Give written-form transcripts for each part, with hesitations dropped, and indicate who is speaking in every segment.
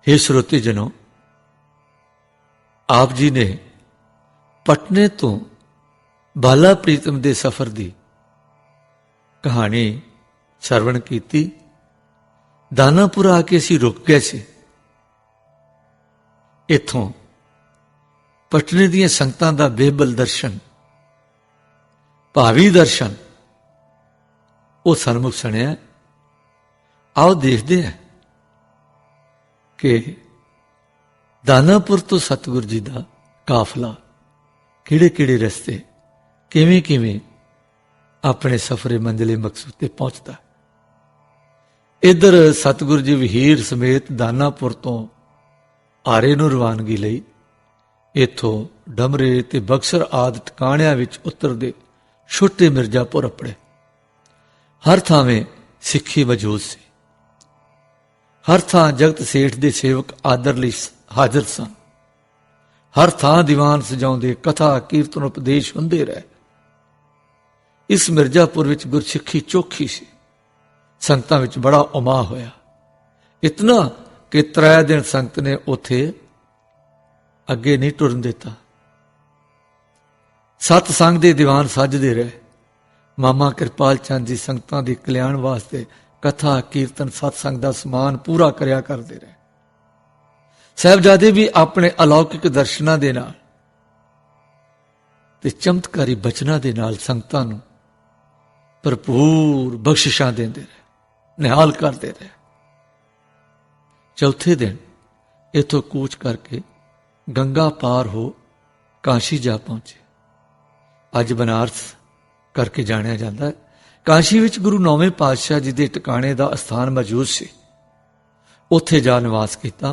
Speaker 1: हे श्रोते जनों, आप जी ने पटने तो बाला प्रीतम दे सफर दी कहानी सरवण की। दानापुर आके असीं रुक गए सी। इत्थों पटने दीयां संगतां दा बेबल दर्शन, भावी दर्शन वो सन्मुख सुनिया। आओ देखते हैं कि दानापुर तो सतगुरु जी का काफला किहड़े किहड़े रस्ते किवें किवें अपने सफरे मंजिले मकसूद ते पहुंचता। इधर सतगुरु जी वहीर समेत दानापुर तो आरे नूं रवानगी लई इत्थों डमरे ते बक्सर आदि ठिकाणिਆਂ विच उतरदे छोटे मिर्जापुर अपड़े। हर थावें सिक्खी मौजूद सी। हर थां जगत सेठ दे सेवक आदर लई हाजिर सन। हर थां दीवान सजाउंदे कथा कीर्तन उपदेश हुंदे रहे। इस मिर्जापुर विच गुरसिੱਖੀ चोखी सी। संगतां विच बड़ा उमाह होया, इतना कि 3 दिन संगत ने उथे अगे नहीं टुरन दिता। सतसंग दे दीवान सजदे रहे। मामा कृपाल चंद जी संगतां दे कल्याण वास्ते कथा कीर्तन सतसंग दा समान पूरा करया करदे रहे। साहिबजादे भी अपने अलौकिक दर्शनां दे नाल ते चमत्कारी बचनां दे नाल संगतां नूं भरपूर बख्शिशां देंदे रहे, निहाल करते रहे। चौथे दिन इथों कूच करके गंगा पार हो काशी जा पहुंचे। अज बनारस करके जानिया जाता है। काशी विच गुरु 9वें पातशाह जी के टिकाणे का स्थान मौजूद से उत्थे जा निवास किया।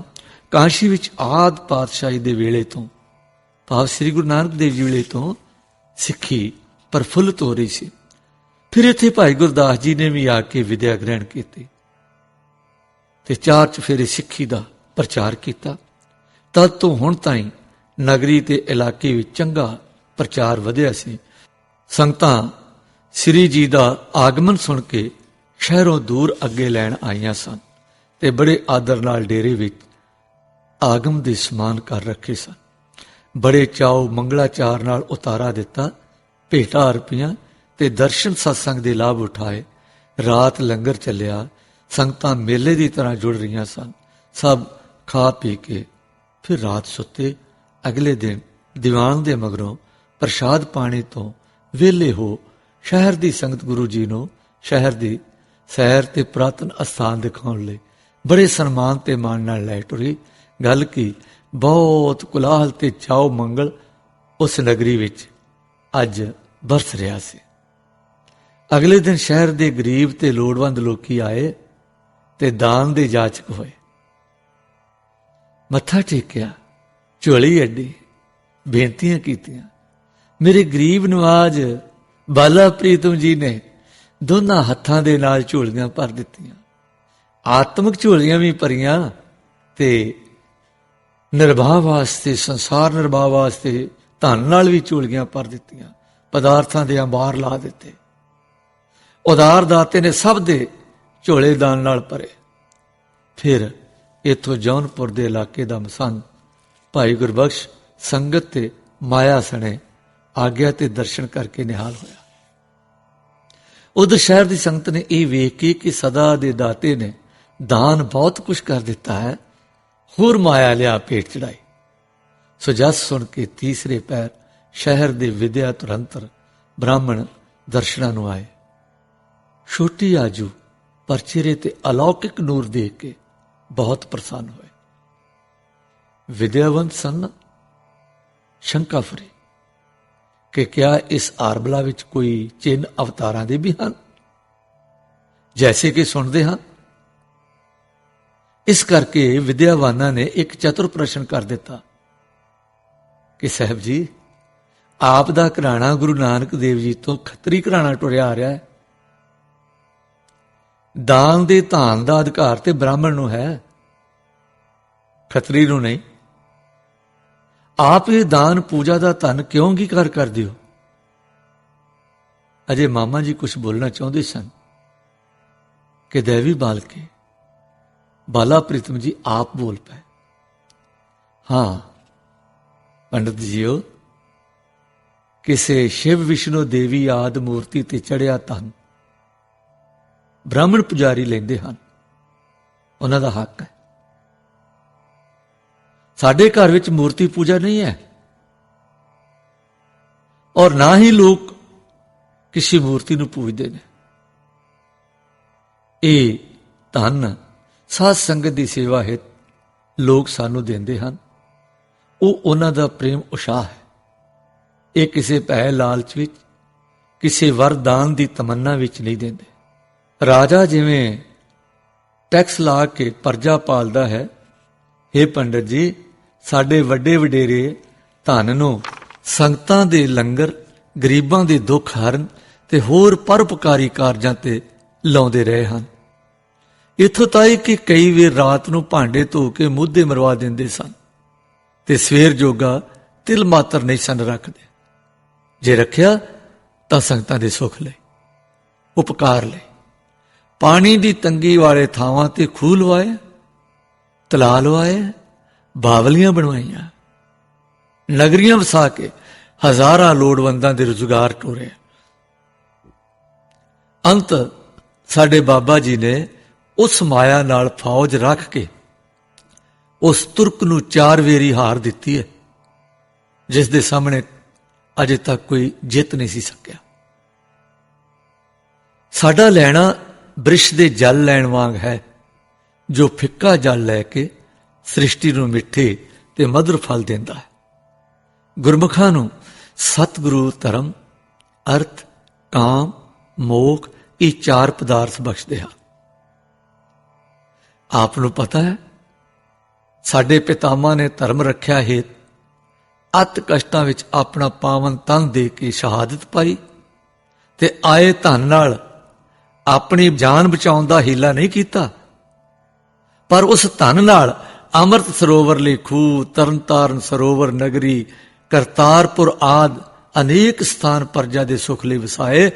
Speaker 1: काशी विच आद पातशाही के वेले तो भाव श्री गुरु नानक देव जी वेले तो सिक्खी प्रफुल्लित हो रही सी। फिर इत्थे भाई गुरदास जी ने भी आके विद्या ग्रहण की ते 4 चफेरे सिक्खी का प्रचार किया। तद तो हुण ताईं नगरी ते इलाके विच चंगा प्रचार वधिया सी। संगतां श्री जी का आगमन सुन के शहरों दूर अगे लैन आईयां सन ते बड़े आदर नाल डेरे विच आगम दे समान कर रखे सन। बड़े चाव मंगलाचार नाल उतारा दिता, भेटां अर्पियां ते दर्शन सत्संग दे लाभ उठाए। रात लंगर चलिया। संगतां मेले की तरह जुड़ रही सन। सब खा पी के फिर रात सुते। अगले दिन दीवान दे मगरों प्रसाद पानी तो वेले हो शहर की संगत गुरु जी नूं शहर की सैर ते पुरातन अस्थान दिखाउण लई बड़े सन्मान ते मान नाल लै टुरी। गल की बहुत कुलाहल ते चाओ मंगल उस नगरी विच अज बरस रहा सी। अगले दिन शहर के गरीब ते लोड़वंद लोकी आए ते दान दे जाचक होए। मत्था टेकिया, झोली अड्डी, बेनतियां कीतियां। मेरे गरीब नवाज बाला प्रीतम जी ने दोनों हत्थां दे नाल झोलियां भर दित्तियां। आत्मक झोलियां भी भरियां ते निर्वाह वास्ते, संसार निर्वाह वास्ते धन नाल भी झोलियां भर दित्तियां। पदार्थां दे अंबार ला दिते। उदार दाते ने सब दे झोले दान नाल भरे। फिर इथों जौनपुर के इलाके का मसंद भाई गुरबख्श संगत ते माया सने आग्या ते दर्शन करके निहाल होया। उधर शहर की संगत ने यह वेख के कि सदा दे दाते ने दान बहुत कुछ कर दिता है, होर माया लिया पेट चढ़ाई। सो जस सुन के तीसरे पैर शहर के विद्या तुरंतर ब्राह्मण दर्शना नूं आए। छोटी आजू पर चेहरे ते अलौकिक नूर देख के बहुत प्रसन्न हुए। विद्यावंत सन, शंका फरी कि क्या इस आरबला विच कोई चिन्ह अवतारां दे भी हैं जैसे कि सुनते हैं। इस करके विद्यावाना ने एक चतुर प्रश्न कर दिता कि साहब जी, आप दा घराना गुरु नानक देव जी तो खत्तरी घराना टुरिया आ रहा है। दान दे धान का अधिकार ते ब्राह्मण नूं है, खतरी नूं नहीं। आप ये दान पूजा का धन क्यों अंगीकार कर दियो। अजे मामा जी कुछ बोलना चाहते सन कि दैवी बाल के बाला प्रीतम जी आप बोल पाए। हाँ पंडित जीओ, किसे शिव विष्णु देवी आदि मूर्ति ते चढ़िया धन ब्राह्मण पुजारी लेंदे हन, उन्हां दा हक है। साडे घर विच मूर्ति पूजा नहीं है और ना ही लोग किसी मूर्ति नूं पूजदे ने। ये धन साध संगत की सेवा हित लोग सानू देंदे हन, वो उन्हां दा प्रेम उत्साह है। ये किसी भै लालच विच, किसी वरदान की तमन्ना विच नहीं देंदे। राजा जिवें टैक्स ला के प्रजा पालदा है, हे पंडित जी, साडे वड्डे वडेरे धन नूं संगतां दे लंगर, गरीबां दे दुख हरण ते होर परोपकारी कारजां ते लाउंदे रहे हन। इत्थों ताई कि कई वार रात नूं भांडे धो के मुद्दे मरवा दिंदे सन ते सवेर जोगा तिल मात्र नहीं सन रखदे। जे रखिया तां संगतां दे सुख लई, उपकार लई। पानी की तंगी वाले थावां ते खूह लवाए, तला लवाए, बावलियां बनवाइयां, नगरियां वसा के हजारां लोड़वंदां दे रोजगार टोरे। अंत साडे बाबा जी ने उस माया नाल फौज रख के उस तुर्क नूं 4 वेरी हार दिती है, जिस दे सामने अजे तक कोई जित नहीं सी सकिया। साडा लैना बृछ दे जल लैण वांग है, जो फिक्का जल लैके सृष्टि नूं मिठे ते मधुर फल देंदा है। गुरमुखां नूं सतगुरु धर्म, अर्थ, काम, मोख ये 4 पदार्थ बख्शदे हैं। आप नूं पता है, साडे पितामा ने धर्म रखिया हेत अत कष्टां विच अपना पावन तन दे के शहादत पाई ते आए धन नाल अपनी जान बचाउण दा हीला नहीं कीता, पर उस धन नाल अमृत सरोवर ले खूह, तरनताਰਨ सरोवर नगरी, करतारपुर आदि अनेक स्थान प्रजा दे सुख लई वसाए,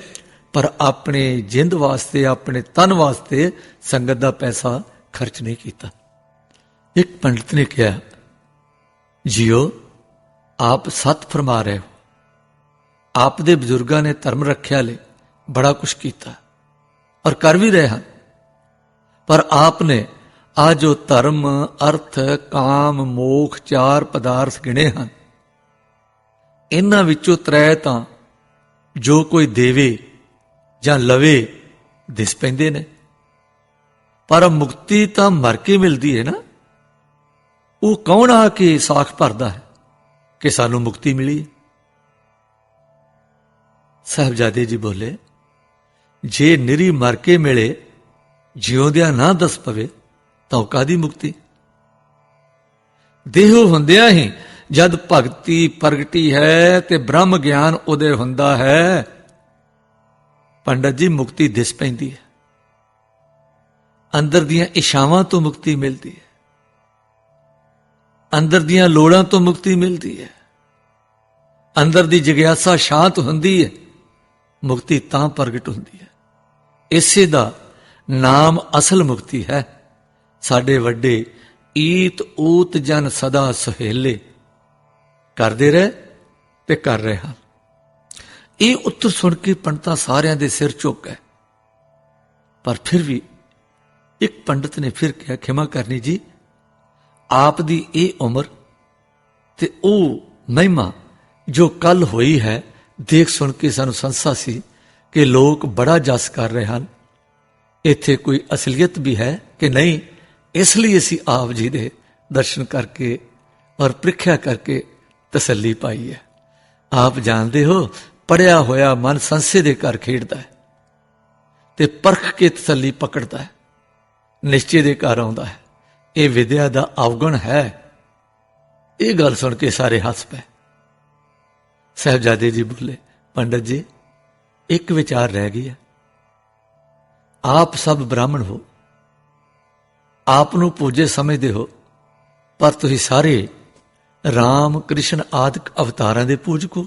Speaker 1: पर अपने जिंद वास्ते, अपने तन वास्ते संगत दा पैसा खर्च नहीं किया। एक पंडित ने कहा, जियो आप सत फरमा रहे हो, आप दे बुजुर्गां ने धर्म रखिया ले बड़ा कुछ किया और कर भी रहे हैं, पर आपने आ जो धर्म, अर्थ, काम, मोख 4 पदार्थ गिने हैं, इन्हां विचों 3 तां जो कोई देवे जां लवे दिस पैंदे ने, पर मुक्ति तां मर के मिलती है ना। वो कौन आके साख भरदा है कि सानू मुक्ति मिली। साहबजादे जी बोले, जे निरी मर के मिले, जिउंदिया ना दस पवे तां कादी मुक्ति। देहो हुंदिया ही जद भगती प्रगटी है ते ब्रह्म ज्ञान उदय हुंदा है, पंडित जी मुक्ति दिस पैंदी है। अंदर दियां इच्छावां तो मुक्ति मिलती है, अंदर दियां लोड़ां तो मुक्ति मिलती है, अंदर दी जिग्यासा शांत हुंदी है, मुक्ति तां प्रगट हुंदी है। इसे दा नाम असल मुक्ति है। साडे वड्डे ईत ऊत जन सदा सुहेले करदे रहे ते कर रहे हैं। ये उत्तर सुन के पंडितां सारियां दे सिर झुक गए, पर फिर भी एक पंडित ने फिर कहा, क्षमा करनी जी, आप दी ये उम्र ते ओ महिमा जो कल हुई है, देख सुन के सानू संसा सी कि लोग बड़ा जस कर रहे हैं, इत्थे कोई असलियत भी है कि नहीं। इसलिए असी आप जी दे दर्शन करके और प्रीख्या करके तसल्ली पाई है। आप जानते हो, पढ़िया होया मन संसे दे घर खेड़दा है ते परख के तसल्ली पकड़ता है, निश्चय दे घर आउंदा है। ये विद्या दा अवगुण है। ये गल सुन के सारे हस पे। साहबजादे जी बोले, पंडित जी एक विचार रह गया, आप सब ब्राह्मण हो, आप नूं पूजे समझदे हो, पर तुसीं सारे राम कृष्ण आदि अवतारां दे पूजक हो।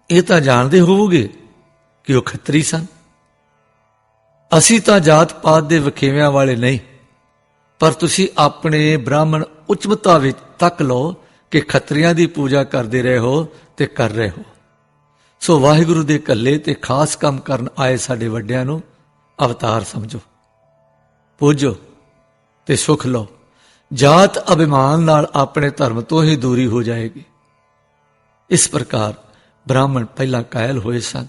Speaker 1: ये तां जानदे होवोगे कि वो खत्तरी सन। असीं तां जात पात दे वखेवियां वाले नहीं, पर तुसीं अपने ब्राह्मण ਉੱਚਮਤਾ ਵਿੱਚ ਤੱਕ ਲਓ ਕਿ ਖੱਤਰੀਆਂ ਦੀ ਪੂਜਾ ਕਰਦੇ ਰਹੇ ਹੋ ਤੇ ਕਰ ਰਹੇ ਹੋ। ਸੋ ਵਾਹਿਗੁਰੂ ਦੇ ਇਕੱਲੇ ਤੇ ਖਾਸ ਕੰਮ ਕਰਨ ਆਏ ਸਾਡੇ ਵੱਡਿਆਂ ਨੂੰ ਅਵਤਾਰ ਸਮਝੋ, ਪੂਜੋ ਤੇ ਸੁਖ ਲਓ। ਜਾਤ ਅਭਿਮਾਨ ਨਾਲ ਆਪਣੇ ਧਰਮ ਤੋਂ ਹੀ ਦੂਰੀ ਹੋ ਜਾਏਗੀ। ਇਸ ਪ੍ਰਕਾਰ ਬ੍ਰਾਹਮਣ ਪਹਿਲਾਂ ਕਾਇਲ ਹੋਏ ਸਨ,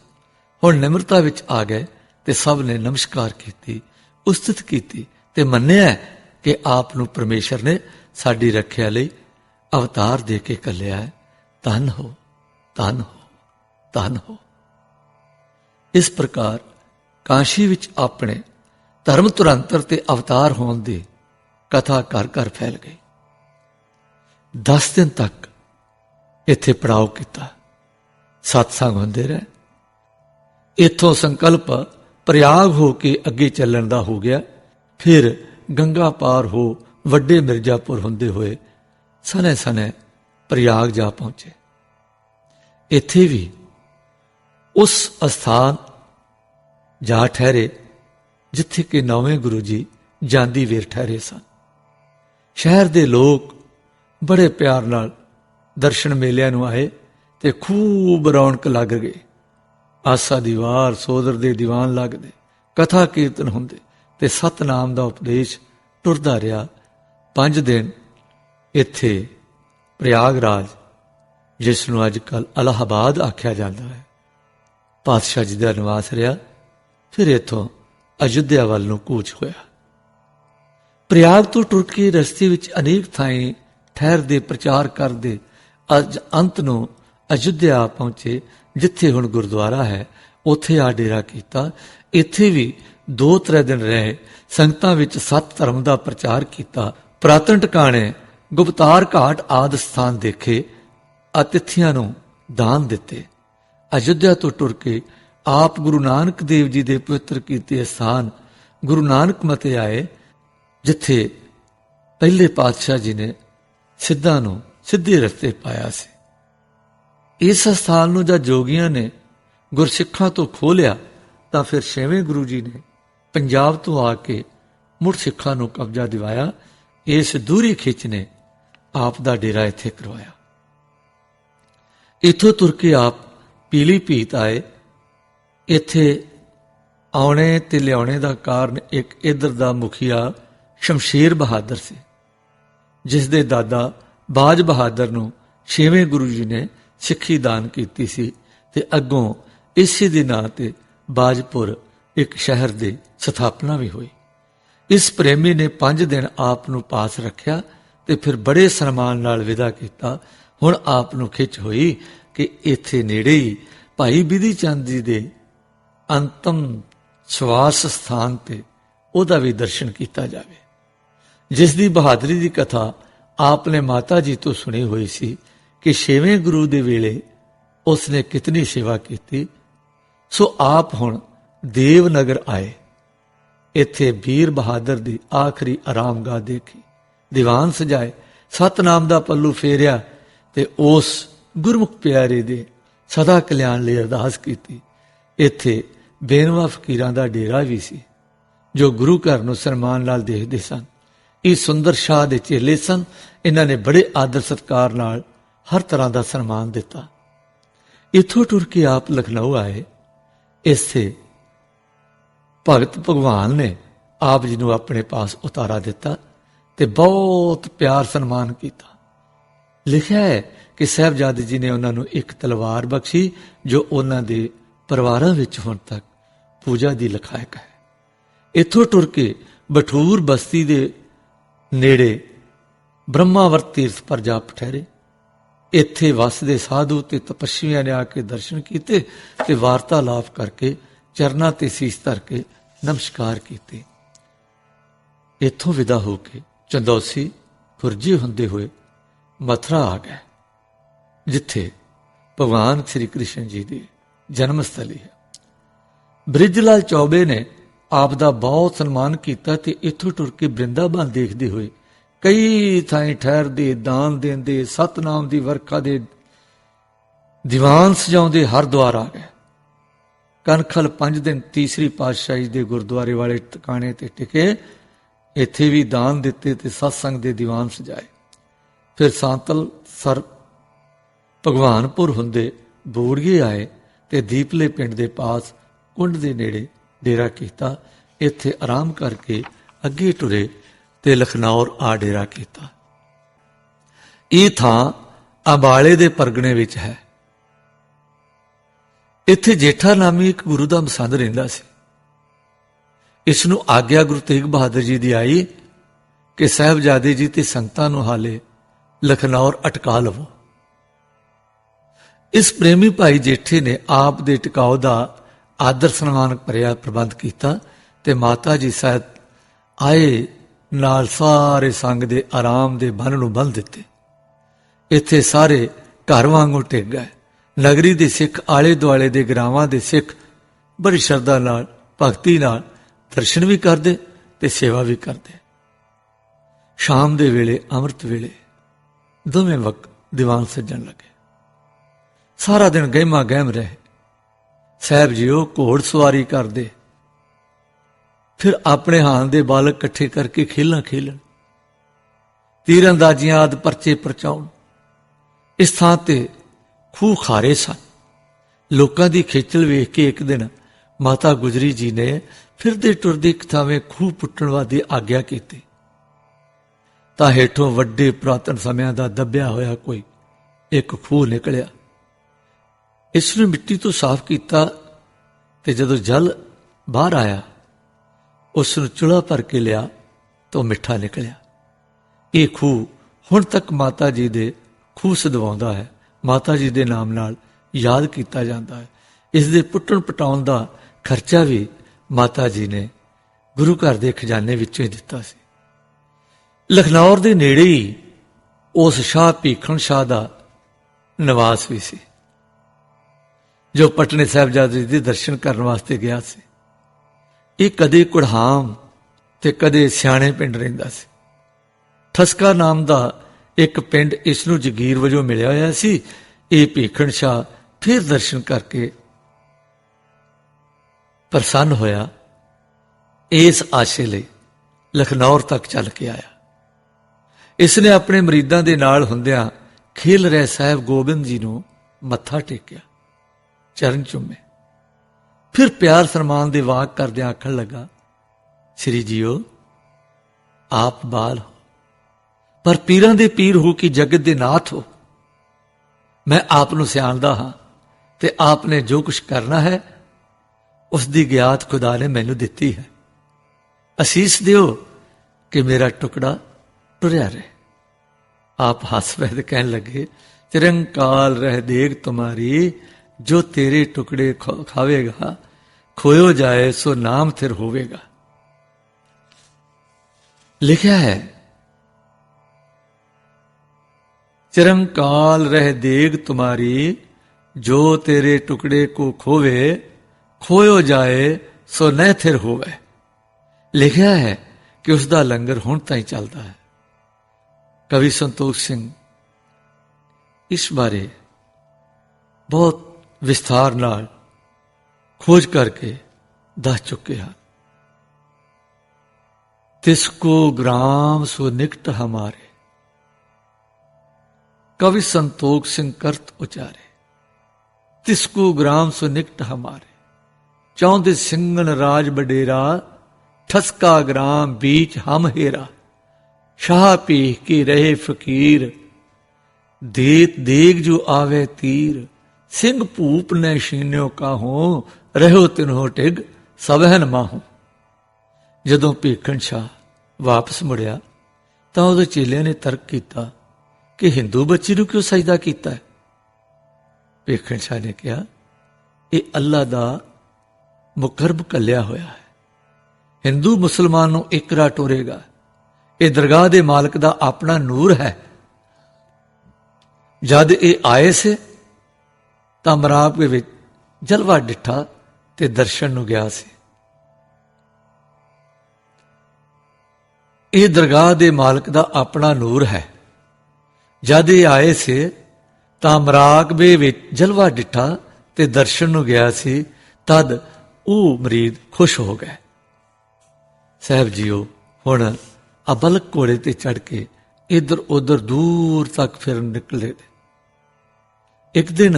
Speaker 1: ਹੁਣ ਨਿਮਰਤਾ ਵਿੱਚ ਆ ਗਏ ਤੇ ਸਭ ਨੇ ਨਮਸਕਾਰ ਕੀਤੀ, ਉਸਤਤ ਕੀਤੀ ਤੇ ਮੰਨਿਆ ਕਿ ਆਪ ਨੂੰ ਪਰਮੇਸ਼ਰ ਨੇ ਸਾਡੀ ਰੱਖਿਆ ਲਈ ਅਵਤਾਰ ਦੇ ਕੇ ਘੱਲਿਆ ਹੈ। ਧੰਨ ਹੋ, ਧੰਨ ਹੋ, ਧੰਨ ਹੋ। ਇਸ ਪ੍ਰਕਾਰ ਕਾਸ਼ੀ ਵਿੱਚ ਆਪਣੇ ਧਰਮ ਤੁਰੰਤਰ ਤੇ ਅਵਤਾਰ ਹੋਣ ਦੀ ਕਥਾ ਘਰ ਘਰ ਫੈਲ ਗਈ। 10 ਦਿਨ ਤੱਕ ਇੱਥੇ ਪੜਾਅ ਕੀਤਾ, ਸਤਸੰਗ ਹੁੰਦੇ ਰਹੇ। ਇੱਥੋਂ ਸੰਕਲਪ ਪ੍ਰਯਾਗ ਹੋ ਕੇ ਅੱਗੇ ਚੱਲਣ ਦਾ ਹੋ ਗਿਆ। ਫਿਰ ਗੰਗਾ ਪਾਰ ਹੋ ਵੱਡੇ ਮਿਰਜ਼ਾਪੁਰ ਹੁੰਦੇ ਹੋਏ ਸਨੇ ਸਨੇ ਪ੍ਰਯਾਗ ਜਾ ਪਹੁੰਚੇ। ਇੱਥੇ ਵੀ ਉਸ ਅਸਥਾਨ ਜਾ ਠਹਿਰੇ ਜਿੱਥੇ ਕਿ 9ਵੇਂ ਗੁਰੂ ਜੀ ਜਾਂਦੀ ਵੇਰ ਠਹਿਰੇ ਸਨ। ਸ਼ਹਿਰ ਦੇ ਲੋਕ ਬੜੇ ਪਿਆਰ ਨਾਲ ਦਰਸ਼ਨ ਮੇਲਿਆਂ ਨੂੰ ਆਏ ਤੇ ਖੂਬ ਰੌਣਕ ਲੱਗ ਗਈ। ਆਸਾ ਦੀ ਵਾਰ, ਸੋਦਰ ਦੇ ਦੀਵਾਨ ਲੱਗਦੇ, ਕਥਾ ਕੀਰਤਨ ਹੁੰਦੇ ਤੇ ਸਤਨਾਮ ਦਾ ਉਪਦੇਸ਼ ਟੁਰਦਾ ਰਿਹਾ। 5 ਦਿਨ ਇੱਥੇ ਪ੍ਰਯਾਗਰਾਜ, ਜਿਸ ਨੂੰ ਅੱਜ ਕੱਲ੍ਹ ਅਲਾਹਾਬਾਦ ਆਖਿਆ ਜਾਂਦਾ ਹੈ, ਪਾਤਸ਼ਾਹ ਜੀ ਦਾ ਨਿਵਾਸ ਰਿਹਾ। ਫਿਰ ਇੱਥੋਂ ਅਯੁੱਧਿਆ ਵੱਲ ਨੂੰ ਕੂਚ ਹੋਇਆ। ਪ੍ਰਯਾਗ ਤੋਂ ਟੁਰ ਕੇ ਰਸਤੇ ਵਿੱਚ ਅਨੇਕ ਥਾਈਂ ਠਹਿਰਦੇ, ਪ੍ਰਚਾਰ ਕਰਦੇ, ਅੱਜ ਅੰਤ ਨੂੰ ਅਯੁੱਧਿਆ ਪਹੁੰਚੇ, ਜਿੱਥੇ ਹੁਣ ਗੁਰਦੁਆਰਾ ਹੈ। ਉੱਥੇ ਆ ਡੇਰਾ ਕੀਤਾ। ਇੱਥੇ ਵੀ 2-3 ਦਿਨ ਰਹੇ। ਸੰਗਤਾਂ ਵਿੱਚ ਸਤ ਧਰਮ ਦਾ ਪ੍ਰਚਾਰ ਕੀਤਾ। ਪੁਰਾਤਨ ਟਿਕਾਣੇ, ਗੁਪਤਾਰ ਘਾਟ ਆਦਿ ਸਥਾਨ ਦੇਖੇ, ਅਤਿਥੀਆਂ ਨੂੰ ਦਾਨ ਦਿੱਤੇ। ਅਯੁੱਧਿਆ ਤੋਂ ਟੁਰ ਕੇ ਆਪ ਗੁਰੂ ਨਾਨਕ ਦੇਵ ਜੀ ਦੇ ਪਵਿੱਤਰ ਕੀਤੇ ਸਥਾਨ ਗੁਰੂ ਨਾਨਕ ਮਤੇ ਆਏ, ਜਿੱਥੇ ਪਹਿਲੇ ਪਾਤਸ਼ਾਹ ਜੀ ਨੇ ਸਿੱਧਾਂ ਨੂੰ ਸਿੱਧੇ ਰਸਤੇ ਪਾਇਆ ਸੀ। ਇਸ ਸਥਾਨ ਨੂੰ ਜਦ ਜੋਗੀਆਂ ਨੇ ਗੁਰਸਿੱਖਾਂ ਤੋਂ ਖੋਲਿਆ ਤਾਂ ਫਿਰ 6ਵੇਂ ਗੁਰੂ ਜੀ ਨੇ ਪੰਜਾਬ ਤੋਂ ਆ ਕੇ ਮੁੜ ਸਿੱਖਾਂ ਨੂੰ ਕਬਜ਼ਾ ਦਿਵਾਇਆ। ਇਸ ਦੂਰੀ ਖਿੱਚ ਨੇ ਆਪ ਦਾ ਡੇਰਾ ਇੱਥੇ ਕਰਵਾਇਆ। ਇੱਥੋਂ ਤੁਰ ਕੇ ਆਪ ਪੀਲੀਭੀਤ ਆਏ। ਇੱਥੇ ਆਉਣੇ ਤੇ ਲਿਆਉਣੇ ਦਾ ਕਾਰਨ ਇੱਕ ਇੱਧਰ ਦਾ ਮੁਖੀਆ ਸ਼ਮਸ਼ੇਰ ਬਹਾਦਰ ਸੀ, ਜਿਸ ਦੇ ਦਾਦਾ ਬਾਜ ਬਹਾਦਰ ਨੂੰ 6ਵੇਂ ਗੁਰੂ ਜੀ ਨੇ ਸਿੱਖੀ ਦਾਨ ਕੀਤੀ ਸੀ ਤੇ ਅੱਗੋਂ ਇਸੇ ਦੇ ਨਾਂ ਤੇ ਬਾਜਪੁਰ ਇੱਕ ਸ਼ਹਿਰ ਦੀ ਸਥਾਪਨਾ ਵੀ ਹੋਈ। ਇਸ ਪ੍ਰੇਮੀ ਨੇ 5 ਦਿਨ ਆਪ ਨੂੰ ਪਾਸ ਰੱਖਿਆ ਤੇ ਫਿਰ ਬੜੇ ਸਨਮਾਨ ਨਾਲ ਵਿਦਾ ਕੀਤਾ। ਹੁਣ ਆਪ ਨੂੰ ਖਿੱਚ ਹੋਈ ਕਿ ਇੱਥੇ ਨੇੜੇ ਹੀ ਭਾਈ ਬਿਧੀ ਚੰਦ ਜੀ ਦੇ ਅੰਤਮ ਸਵਾਸ ਸਥਾਨ ਤੇ ਉਹਦਾ ਵੀ ਦਰਸ਼ਨ ਕੀਤਾ ਜਾਵੇ, ਜਿਸ ਦੀ ਬਹਾਦਰੀ ਦੀ ਕਥਾ ਆਪ ਨੇ ਮਾਤਾ ਜੀ ਤੋਂ ਸੁਣੀ ਹੋਈ ਸੀ ਕਿ 6ਵੇਂ ਗੁਰੂ ਦੇ ਵੇਲੇ ਉਸ ਨੇ ਕਿਤਨੀ ਸੇਵਾ ਕੀਤੀ। ਸੋ ਆਪ ਹੁਣ ਦੇਵਨਗਰ ਆਏ। ਇੱਥੇ ਵੀਰ ਬਹਾਦਰ ਦੀ ਆਖਰੀ ਆਰਾਮਗਾਹ ਦੇਖੀ, ਦੀਵਾਨ ਸਜਾਏ, ਸਤਨਾਮ ਦਾ ਪੱਲੂ ਫੇਰਿਆ ਤੇ ਉਸ ਗੁਰਮੁਖ ਪਿਆਰੇ ਦੇ ਸਦਾ ਕਲਿਆਣ ਲਈ ਅਰਦਾਸ ਕੀਤੀ। ਇੱਥੇ ਬੇਨਵਾ ਫਕੀਰਾਂ ਦਾ ਡੇਰਾ ਵੀ ਸੀ, ਜੋ ਗੁਰੂ ਘਰ ਨੂੰ ਸਨਮਾਨ ਨਾਲ ਦੇਖਦੇ ਸਨ। ਇਹ ਸੁੰਦਰ ਸ਼ਾਹ ਦੇ ਚੇਲੇ ਸਨ। ਇਹਨਾਂ ਨੇ ਬੜੇ ਆਦਰ ਸਤਿਕਾਰ ਨਾਲ ਹਰ ਤਰ੍ਹਾਂ ਦਾ ਸਨਮਾਨ ਦਿੱਤਾ। ਇੱਥੋਂ ਟੁਰ ਕੇ ਆਪ ਲਖਨਊ ਆਏ। ਇਸੇ ਭਗਤ ਭਗਵਾਨ ਨੇ ਆਪ ਜੀ ਨੂੰ ਆਪਣੇ ਪਾਸ ਉਤਾਰਾ ਦਿੱਤਾ ਤੇ ਬਹੁਤ ਪਿਆਰ ਸਨਮਾਨ ਕੀਤਾ। ਲਿਖਿਆ ਹੈ ਕਿ ਸਾਹਿਬਜ਼ਾਦੇ ਜੀ ਨੇ ਉਹਨਾਂ ਨੂੰ ਇੱਕ ਤਲਵਾਰ ਬਖਸ਼ੀ, ਜੋ ਉਹਨਾਂ ਦੇ ਪਰਿਵਾਰਾਂ ਵਿੱਚ ਹੁਣ ਤੱਕ ਪੂਜਾ ਦੀ ਲਖਾਇਕ ਹੈ। ਇੱਥੋਂ ਟੁਰ ਕੇ ਬਠੂਰ ਬਸਤੀ ਦੇ ਨੇੜੇ ਬ੍ਰਹਮਾਵਰਤ ਤੀਰਥ ਪਰ ਜਾ ਠਹਿਰੇ। ਇੱਥੇ ਵਸਦੇ ਸਾਧੂ ਤੇ ਤਪਸਵੀਆਂ ਨੇ ਆ ਕੇ ਦਰਸ਼ਨ ਕੀਤੇ ਤੇ ਵਾਰਤਾਲਾਪ ਕਰਕੇ ਚਰਨਾਂ ਤੇ ਸੀਸ ਧਰ ਕੇ ਨਮਸਕਾਰ ਕੀਤੇ। ਇੱਥੋਂ ਵਿਦਾ ਹੋ ਕੇ ਚੰਦੌਸੀ ਖੁਰਜੀ ਹੁੰਦੇ ਹੋਏ ਮਥੁਰਾ ਆ ਗਏ, ਜਿੱਥੇ ਭਗਵਾਨ ਸ਼੍ਰੀ ਕ੍ਰਿਸ਼ਨ ਜੀ ਦੀ ਜਨਮ ਸਥਲੀ ਹੈ। ਬ੍ਰਿਜ ਲਾਲ ਚੌਬੇ ਨੇ ਆਪ ਦਾ ਬਹੁਤ ਸਨਮਾਨ ਕੀਤਾ ਤੇ ਇੱਥੋਂ ਟੁਰ ਕੇ ਬ੍ਰਿੰਦਾਬਨ ਦੇਖਦੇ ਹੋਏ ਕਈ ਥਾਈਂ ਠਹਿਰਦੇ, ਦਾਨ ਦਿੰਦੇ, ਸਤਨਾਮ ਦੀ ਵਰਖਾ ਦੇ ਦੀਵਾਨ ਸਜਾਉਂਦੇ ਹਰਿਦੁਆਰ ਆ ਗਏ। ਕਨਖਲ 5 ਦਿਨ ਤੀਸਰੀ ਪਾਤਸ਼ਾਹੀ ਦੇ ਗੁਰਦੁਆਰੇ ਵਾਲੇ ਟਿਕਾਣੇ ਤੇ ਟਿਕੇ। ਇੱਥੇ ਵੀ ਦਾਨ ਦਿੱਤੇ ਤੇ ਸਤਸੰਗ ਦੇ ਦੀਵਾਨ ਸਜਾਏ। फिर सांतल सर भगवानपुर हुंदे बूड़िए आए ते दीपले पिंड दे पास कुंड दे नेड़े डेरा कीता। इत्थे आराम करके अगे टुरे ते लखनौर आ डेरा कीता। ये थां अंबाले दे परगणे विच है। इत्थे जेठा नामी एक गुरु दा मसंद रहिंदा सी। इसनूं आग्या गुरु तेग बहादुर जी दी आई कि साहिबजादे जी ते संगतां नूं हाले लखनौर अटका लवो। इस प्रेमी भाई जेठे ने आप दे टिकाओ दा आदर सन्मान भरिया प्रबंध किया ते माता जी साहब आए नाल सारे संग दे आराम दे बन नूं बंध दिते। इत्थे सारे घर वांगू टिक गए। नगरी दे सिख आले दुआले दे ग्रामां दे सिख बड़ी श्रद्धा नाल भगती नाल दर्शन भी करते ते सेवा भी करते। शाम दे वेले अमृत वेले दोवें वक्त दीवान सजन लगे। सारा दिन गहमा गहम रहे। साहब जी घोड़ सवारी करते, फिर अपने हान दे बालक इकट्ठे करके खेलां खेलन, तीरंदाजियां आदि परचे परचाउण। इस थां ते खूह खारे सन। लोकां दी खेचल वेख के एक दिन माता गुजरी जी ने फिरदे टुरदे एक थावें खूह पुट्टण वादी आग्या कीती। तां हेठों वड्डे पुरातन समयां दा दबिया होया कोई एक खूह निकलिया। इसने मिट्टी तो साफ किया ते जदों जल बाहर आया उसनूं चुल्हा भर के लिया तो मिठा निकलिया। ये खूह हुण तक माता जी दे खूह सदवाउंदा है। माता जी दे नाम नाल याद किया जाता है। इस दे पुट्टण पटाउण दा खर्चा भी माता जी ने गुरु घर दे खजाने विचों ही दिता सी। लखनौर दे नेड़े ही उस शाह भीखण शाह दा निवास भी सी जो पटने साहिबजादे दे दर्शन करने वास्ते गया सी। ये कदे कुड़हाम ते कदे सियाणे पिंड रहिंदा सी। ठसका नाम दा एक पिंड इसनूं जगीर वजों मिलिया होया सी। ये भीखण शाह फिर दर्शन करके प्रसन्न होया। इस आशे लई लखनौर तक चल के आया। इसने अपने मरीदां दे नाल हुंदियां खेल रहे साहिब गोबिंद जी नूं मत्था टेकिया, चरण चुमे, फिर प्यार सन्मान दे वाक करदे आखण लगा, श्री जीओ आप बाल हो पर पीरां दे पीर हो कि जगत दे नाथ हो। मैं आप नूं सियाणदा हां ते आपने जो कुछ करना है उस दी ज्ञात खुदा ने मैनूं दित्ती है। असीस दिओ कि मेरा टुकड़ा टुरिया रहे। आप हस पै कहन लगे, चिरंकाल रह देग तुम्हारी जो तेरे टुकड़े खावेगा, खोयो जाए सो नाम थिर होवेगा। लिखा है, चिरंकाल रह देग तुम्हारी जो तेरे टुकड़े को खोवे, खोयो जाए सो न थिर होवे। लिखा है कि उसका लंगर हुण ताईं चलता है। कवि संतोख सिंह इस बारे बहुत विस्तार नाल खोज करके दस चुके हैं। तिसको ग्राम सो निकट हमारे, कवि संतोख सिंह करत उचारे। तिसको ग्राम सो निकट हमारे, चौंदे सिंगन राज बडेरा, ठसका ग्राम बीच हम हेरा। शाह पीह के रहे फकीर, देत देग जो आवे तीर। सिंह भूप ने शीन्यो काहो, रहो तिन्हो टिग सबहन माहो। जदों भीखण शाह वापस मुड़िया तां उहदे चेलियां ने तर्क किया कि हिंदू बच्ची नूं क्यों सजदा कीता है। भीखण शाह ने कहा, यह अल्लाह दा मुकरब कलिया होया है। हिंदू मुसलमान नूं एक राह टोरेगा। यह दरगाह दे मालक दा अपना नूर है। जद ये आए से तां मराब दे विच जलवा डिठा ते दर्शन नूं गया सी। यह दरगाह दे मालक दा अपना नूर है। जद ये आए से तां मराकबे विच जलवा डिठा ते दर्शन नूं गया सी। तद वो मरीद खुश हो गए। साहब जीओ हुण अबलक घोड़े ते चढ़ के इधर उधर दूर तक फिर निकले। एक दिन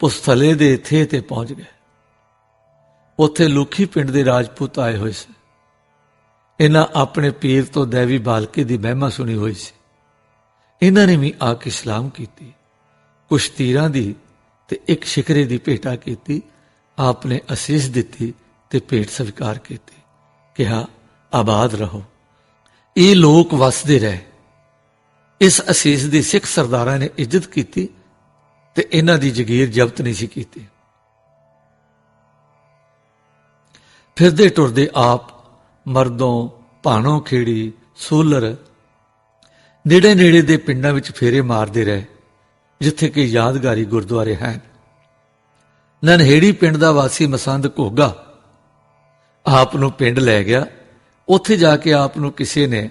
Speaker 1: पुस्तले दे थे ते पहुंच गए। उत्थे लुखी पिंड दे राजपूत आए हुए से। इन्हां अपने पीर तो दैवी बालके की महिमा सुनी हुई सी। इन्हां ने भी आके सलाम की, कुछ तीरां दी ते एक शिकरे की भेटा की। आपने असीस दी ते भेंट स्वीकार की, कहा आबाद रहो। ये लोग वसदे रहे। इस असीस की सिख सरदारां ने इज्जत की ते इन्हां दी जगीर जब्त नहीं सी कीती। फिरदे टुरदे आप मरदों, भाणों खेड़ी, सोलर नेड़े नेड़े दे पिंडां विच फेरे मारते रहे, जिथे कि यादगारी गुरुद्वारे हैं। ननहेड़ी पिंड का वासी मसंद घोगा आप नूं पिंड लै गया। उत्थे जाके आप नूं किसी ने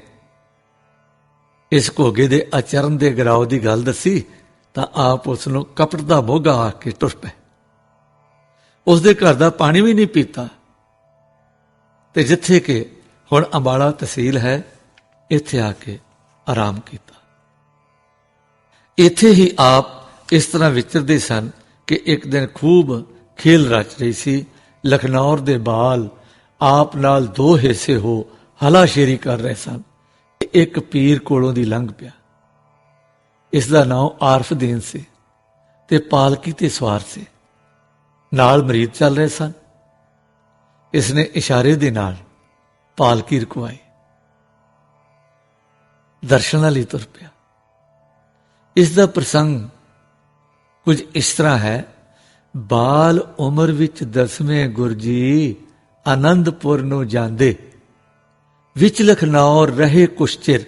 Speaker 1: इस घोगे दे आचरण दे गराव की गल दसी तां आप उसनूं कपट दा मोगा आके टुर पे। उसदे घर दा पानी भी नहीं पीता ते जिथे कि हुण अंबाला तहसील है, इत्थे आके आराम किया। इत्थे ही आप इस तरह विचरदे सन कि एक दिन खूब खेल रच रही सी। लखनौर दे बाल आप नाल दो हिस्से हो हलाशेरी कर रहे सन। एक पीर कोलों दी लंघ पिया। इसदा नाम आरफदीन से ते पालकी ते सवार से नाल मरीद चल रहे सन। इसने इशारे दे नाल पालकी रुकवाई, दर्शनां लई तुर पिया। इसदा प्रसंग कुछ इस तरह है। बाल उम्र विच 10वें गुरजी आनंदपुर नूं जांदे, विच लखनौर रहे कुछ चिर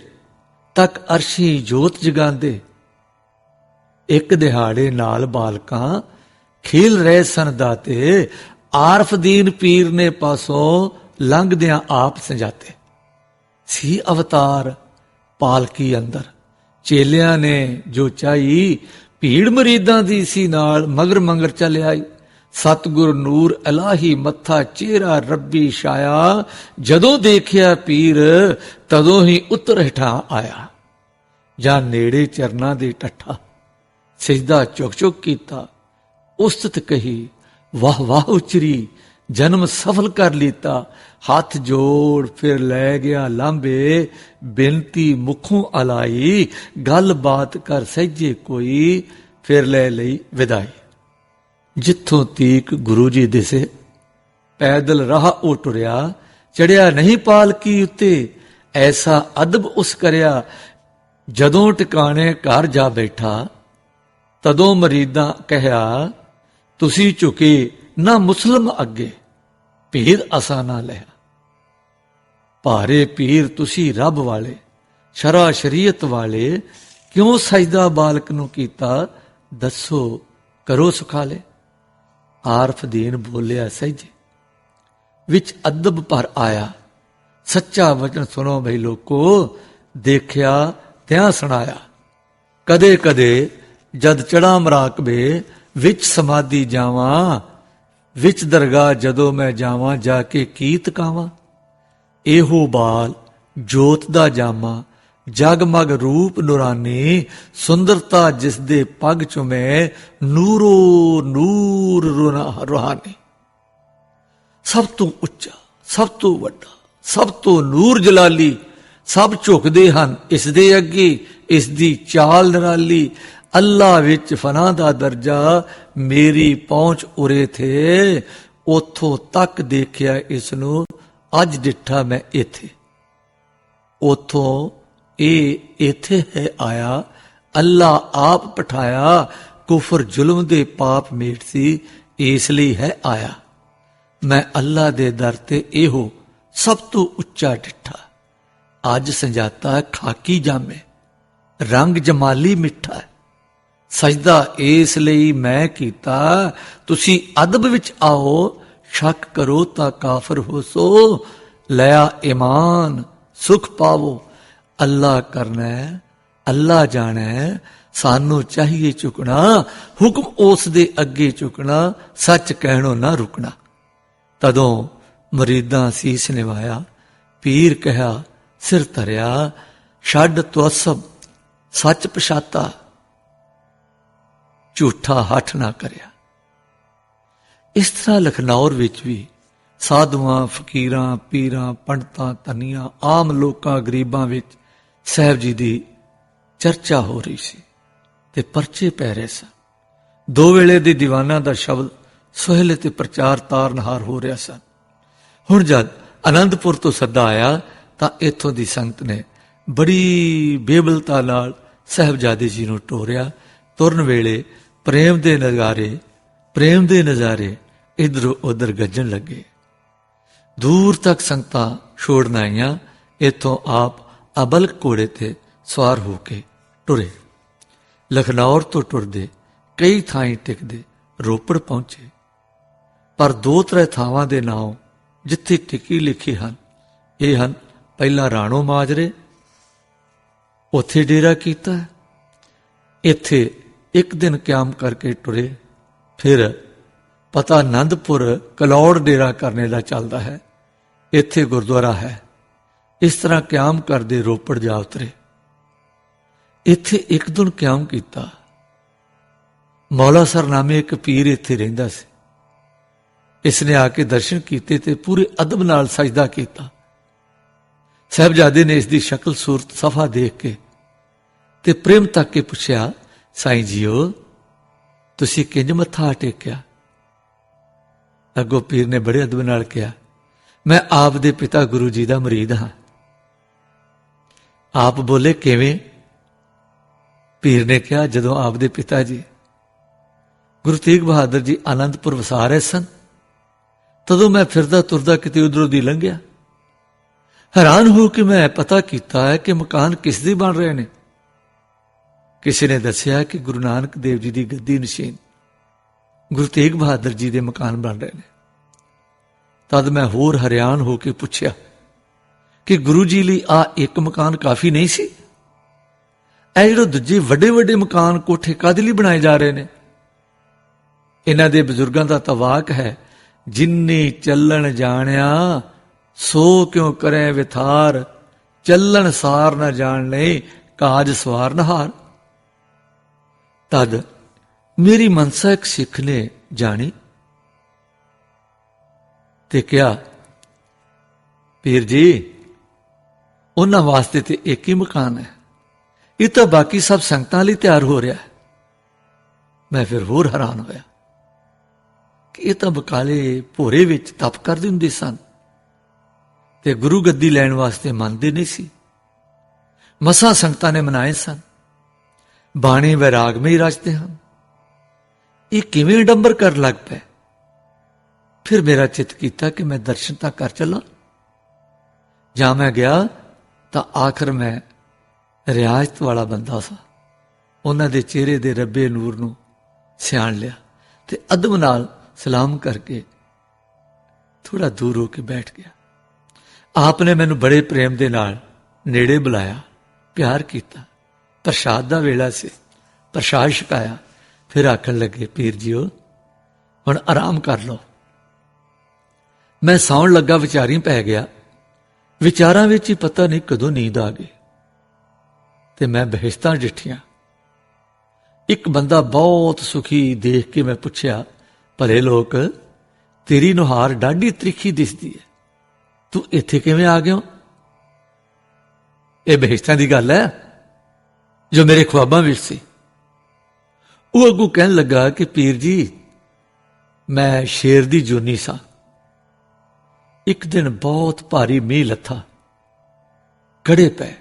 Speaker 1: तक अरशी जोत जगांदे। एक दिहाड़े नाल बालकां खेल रहे सन दाते, आरफदीन पीर ने पासों लंघदियां आप संजाते। सी अवतार पालकी अंदर, चेलियां ने जो चाही भीड़ मरीदां दी सी नाल मगर मंगर चल आई। सतगुर नूर इलाही मत्था चेहरा रब्बी छाया, जदों देखिया पीर तदों ही उतर हेठा आया। जां नेड़े चरना दे टठा, सिजदा चुक चुक कीता, उस्तत कही वाह वाह उचरी, जन्म सफल कर लीता। हाथ जोड़ फिर लै गया लांबे, बेनती मुखों अलाई, गल बात कर सहजे कोई, फिर लै लई विदाई। जिथों तीक गुरु जी दिसे, पैदल राह ओ टुरिया, चढ़िया नहीं पालकी उत्ते, ऐसा अदब उस करया। जदों टिकाणे घर जा बैठा, तदों मरीदां कहा तुसी झुके ना मुसलम अगे, भेद असा ना लिया। भारे पीर तुसी रब वाले, शरा शरीयत वाले, क्यों सजदा बालक नूं कीता, दसो करो सुखाले। आरफदीन बोलिया सहजे, विच अदब पर आया, सच्चा वचन सुनो भई लोको, देखिया त्यां सुनाया। कदे कदे जद चढ़ा मराकबे, विच समाधि जावा, विच दरगाह जदों मैं जावा, जाके कीत कावां। एहो बाल जोत दा जामा, जगमग रूप नूरानी, सुंदरता जिस दे पग चुमे, नूरो नूर रूहानी। सब तो उच्चा, सब तो वड्डा, सब तो नूर जलाली, सब झुकदे हन इस दे अगे, इस दी चाल निराली। अल्लाह विच फना दा दर्जा, मेरी पहुंच उरे थे, उथों तक देखिया इसनूं, अज डिठा मैं इथे। उथों इथे है आया, अल्लाह आप पठाया, कुफर जुल्म दे पाप मेट सी, इसलिए है आया। मैं अल्लाह दे दर ते एहो सब तो उच्चा डिठा। अज संजाता खाकी जामे, रंग जमाली मिठा है। सजदा इसलिए मैं कीता, तुसी अदब विच आओ, शक करो ता काफर हो सो, लया ईमान सुख पावो। अल्लाह करना है, अल्लाह जाना है, सानू चाहिए चुकना, हुक्म उस दे अगे चुकना, सच कहणो ना रुकना। तदों मरीदां सीस निवाया, पीर कहा सिर धरिया, ਛੱਡ ਤੁਅਸਬ ਸੱਚ ਪਛਾਤਾ, ਝੂਠਾ ਹੱਠ ਨਾ ਕਰਿਆ। ਇਸ ਤਰ੍ਹਾਂ ਲਖਨੌਰ ਵਿੱਚ ਵੀ ਸਾਧੂਆਂ, ਫਕੀਰਾਂ, ਪੀਰਾਂ, ਪੰਡਤਾਂ, ਧਨੀਆਂ, ਆਮ ਲੋਕਾਂ, ਗਰੀਬਾਂ ਵਿੱਚ ਸਾਹਿਬ ਜੀ ਦੀ ਚਰਚਾ ਹੋ ਰਹੀ ਸੀ ਤੇ ਪਰਚੇ ਪੈ ਰਹੇ ਸਨ। ਦੋ ਵੇਲੇ ਦੇ ਦੀਵਾਨਾਂ ਦਾ ਸ਼ਬਦ ਸੁਹੇਲੇ ਤੇ ਪ੍ਰਚਾਰ ਤਾਰਨਹਾਰ ਹੋ ਰਿਹਾ ਸਨ। ਹੁਣ ਜਦ ਆਨੰਦਪੁਰ ਤੋਂ ਸੱਦਾ ਆਇਆ ਤਾਂ ਇੱਥੋਂ ਦੀ ਸੰਗਤ ਨੇ ਬੜੀ ਬੇਬਲਤਾ ਨਾਲ ਸਾਹਿਬਜ਼ਾਦੇ ਜੀ ਨੂੰ ਟੋਰਿਆ। ਤੁਰਨ ਵੇਲੇ ਪ੍ਰੇਮ ਦੇ ਨਜ਼ਾਰੇ ਇੱਧਰੋਂ ਉੱਧਰ ਗੱਜਣ ਲੱਗੇ। ਦੂਰ ਤੱਕ ਸੰਗਤਾਂ ਛੋੜਨ ਆਈਆਂ। ਇੱਥੋਂ ਆਪ ਅਬਲ ਘੋੜੇ ਤੇ ਸਵਾਰ ਹੋ ਕੇ ਟੁਰੇ। ਲਖਨੌਰ ਤੋਂ ਟੁਰਦੇ ਕਈ ਥਾਈਂ ਟਿਕਦੇ ਰੋਪੜ ਪਹੁੰਚੇ। ਪਰ ਦੋ ਤਰ੍ਹਾਂ ਥਾਵਾਂ ਦੇ ਨਾਮ ਜਿੱਥੇ ਟਿੱਕੀ ਲਿਖੇ ਹਨ, ਇਹ ਹਨ ਪਹਿਲਾਂ ਰਾਣੋ ਮਾਜਰੇ, ਉੱਥੇ ਡੇਰਾ ਕੀਤਾ। ਇੱਥੇ ਇੱਕ ਦਿਨ ਕਿਆਮ ਕਰਕੇ ਟੁਰੇ। ਫਿਰ ਪਤਾ ਆਨੰਦਪੁਰ ਕਲੌੜ ਡੇਰਾ ਕਰਨੇ ਦਾ ਚੱਲਦਾ ਹੈ, ਇੱਥੇ ਗੁਰਦੁਆਰਾ ਹੈ। ਇਸ ਤਰ੍ਹਾਂ ਕਿਆਮ ਕਰਦੇ ਰੋਪੜ ਜਾ ਉਤਰੇ। ਇੱਥੇ ਇੱਕ ਦਿਨ ਕਿਆਮ ਕੀਤਾ। ਮੌਲਾ ਸਰ ਨਾਮੇ ਇੱਕ ਪੀਰ ਇੱਥੇ ਰਹਿੰਦਾ ਸੀ। ਇਸ ਨੇ ਆ ਕੇ ਦਰਸ਼ਨ ਕੀਤੇ ਤੇ ਪੂਰੇ ਅਦਬ ਨਾਲ ਸਜਦਾ ਕੀਤਾ। ਸਾਹਿਬਜ਼ਾਦੇ ਨੇ ਇਸ ਦੀ ਸ਼ਕਲ ਸੂਰਤ ਸਫਾ ਦੇਖ ਕੇ ਤੇ ਪ੍ਰੇਮ ਤੱਕ ਕੇ ਪੁੱਛਿਆ, ਸਾਈਂ ਜੀਓ ਤੁਸੀਂ ਕਿੰਜ ਮੱਥਾ ਟੇਕਿਆ? ਅੱਗੋਂ ਪੀਰ ਨੇ ਬੜੇ ਅਦਬ ਨਾਲ ਕਿਹਾ, ਮੈਂ ਆਪ ਦੇ ਪਿਤਾ ਗੁਰੂ ਜੀ ਦਾ ਮੁਰੀਦ ਹਾਂ। ਆਪ ਬੋਲੇ, ਕਿਵੇਂ? ਪੀਰ ਨੇ ਕਿਹਾ, ਜਦੋਂ ਆਪ ਦੇ ਪਿਤਾ ਜੀ ਗੁਰੂ ਤੇਗ ਬਹਾਦਰ ਜੀ ਆਨੰਦਪੁਰ ਵਸਾ ਰਹੇ ਸਨ, ਤਦੋਂ ਮੈਂ ਫਿਰਦਾ ਤੁਰਦਾ ਕਿਤੇ ਉਧਰੋਂ ਦੀ ਲੰਘਿਆ। ਹੈਰਾਨ ਹੋ ਕੇ ਮੈਂ ਪਤਾ ਕੀਤਾ ਹੈ ਕਿ ਮਕਾਨ ਕਿਸ ਦੇ ਬਣ ਰਹੇ ਨੇ। ਕਿਸੇ ਨੇ ਦੱਸਿਆ ਕਿ ਗੁਰੂ ਨਾਨਕ ਦੇਵ ਜੀ ਦੀ ਗੱਦੀ ਨਸ਼ੀਨ ਗੁਰੂ ਤੇਗ ਬਹਾਦਰ ਜੀ ਦੇ ਮਕਾਨ ਬਣ ਰਹੇ ਨੇ। ਤਦ ਮੈਂ ਹੋਰ ਹੈਰਾਨ ਹੋ ਕੇ ਪੁੱਛਿਆ ਕਿ ਗੁਰੂ ਜੀ ਲਈ ਆ ਇੱਕ ਮਕਾਨ ਕਾਫੀ ਨਹੀਂ ਸੀ? ਇਹ ਜਿਹੜੇ ਦੂਜੇ ਵੱਡੇ ਵੱਡੇ ਮਕਾਨ ਕੋਠੇ ਕਾਹਦੇ ਲਈ ਬਣਾਏ ਜਾ ਰਹੇ ਨੇ? ਇਹਨਾਂ ਦੇ ਬਜ਼ੁਰਗਾਂ ਦਾ ਤਾਂ ਵਾਕ ਹੈ, ਜਿੰਨੀ ਚੱਲਣ ਜਾਣਿਆ ਸੋ ਕਿਉਂ ਕਰੇ ਵਿਥਾਰ, ਚੱਲਣ ਸਾਰ ਨਾ ਜਾਣਨੇ ਕਾਜ ਸਵਾਰ ਨਹਾਰ। ਤਦ ਮੇਰੀ ਮਨਸਾ ਇੱਕ ਸਿੱਖ ਨੇ ਜਾਣੀ ਤੇ ਕਿਹਾ, ਪੀਰ ਜੀ ਉਹਨਾਂ ਵਾਸਤੇ ਤੇ ਇੱਕ ਹੀ ਮਕਾਨ ਹੈ, ਇਹ ਤਾਂ ਬਾਕੀ ਸਭ ਸੰਗਤਾਂ ਲਈ ਤਿਆਰ ਹੋ ਰਿਹਾ ਹੈ। ਮੈਂ ਫਿਰ ਹੋਰ ਹੈਰਾਨ ਹੋਇਆ ਕਿ ਇਹ ਤਾਂ ਬਕਾਲੇ ਭੋਰੇ ਵਿੱਚ ਤਪ ਕਰਦੇ ਹੁੰਦੇ ਸਨ ਤੇ ਗੁਰੂ ਗੱਦੀ ਲੈਣ ਵਾਸਤੇ ਮੰਨਦੇ ਨਹੀਂ ਸੀ। ਮਸਾਂ ਸੰਗਤਾਂ ਨੇ ਮਨਾਏ ਸਨ, ਬਾਣੀ ਵੈਰਾਗ ਮੇਂ ਹੀ ਰਚਦੇ ਹਨ। ਇਹ ਕਿਵੇਂ ਡੰਬਰ ਕਰ ਲੱਗ ਪਏ? ਫਿਰ ਮੇਰਾ ਚਿੱਤ ਕੀਤਾ ਕਿ ਮੈਂ ਦਰਸ਼ਨ ਤਾਂ ਕਰ ਚੱਲਾਂ। ਜਾਂ ਮੈਂ ਗਿਆ ਤਾਂ ਆਖਰ ਮੈਂ ਰਿਆਜ਼ਤ ਵਾਲਾ ਬੰਦਾ ਸਾਂ। ਉਹਨਾਂ ਦੇ ਚਿਹਰੇ ਦੇ ਰੱਬੇ ਨੂਰ ਨੂੰ ਸਿਆਣ ਲਿਆ ਤੇ ਅਦਬ ਨਾਲ ਸਲਾਮ ਕਰਕੇ ਥੋੜਾ ਦੂਰ ਹੋ ਕੇ ਬੈਠ ਗਿਆ। ਆਪ ਨੇ ਮੈਨੂੰ ਬੜੇ ਪ੍ਰੇਮ ਦੇ ਨਾਲ ਨੇੜੇ ਬੁਲਾਇਆ, ਪਿਆਰ ਕੀਤਾ। ਪ੍ਰਸ਼ਾਦ ਦਾ ਵੇਲਾ ਸੀ, ਪ੍ਰਸ਼ਾਦ ਛਕਾਇਆ। ਫਿਰ ਆਖਣ ਲੱਗੇ, ਪੀਰ ਜੀਓ ਹੁਣ ਆਰਾਮ ਕਰ ਲਓ। ਮੈਂ ਸੌਣ ਲੱਗਾ, ਵਿਚਾਰੀ ਪੈ ਗਿਆ। ਵਿਚਾਰਾਂ ਵਿੱਚ ਹੀ ਪਤਾ ਨਹੀਂ ਕਦੋਂ ਨੀਂਦ ਆ ਗਈ ਤੇ ਮੈਂ ਬਹਿਸ਼ਤਾਂ ਡਿੱਠੀਆਂ। ਇੱਕ ਬੰਦਾ ਬਹੁਤ ਸੁਖੀ ਦੇਖ ਕੇ ਮੈਂ ਪੁੱਛਿਆ, ਭਲੇ ਲੋਕ ਤੇਰੀ ਨੁਹਾਰ ਡਾਢੀ ਤ੍ਰਿਖੀ ਦਿਸਦੀ ਹੈ, ਤੂੰ ਇੱਥੇ ਕਿਵੇਂ ਆ ਗਿਆ? ਇਹ ਬਹਿਸ਼ਤਾਂ ਦੀ ਗੱਲ ਹੈ ਜੋ ਮੇਰੇ ਖੁਆਬਾਂ ਵਿੱਚ ਸੀ। ਉਹ ਅੱਗੋਂ ਕਹਿਣ ਲੱਗਾ ਕਿ ਪੀਰ ਜੀ ਮੈਂ ਸ਼ੇਰ ਦੀ ਜੂਨੀ ਸਾਂ। ਇੱਕ ਦਿਨ ਬਹੁਤ ਭਾਰੀ ਮੀਂਹ ਲੱਥਾ, ਗੜੇ ਪਏ,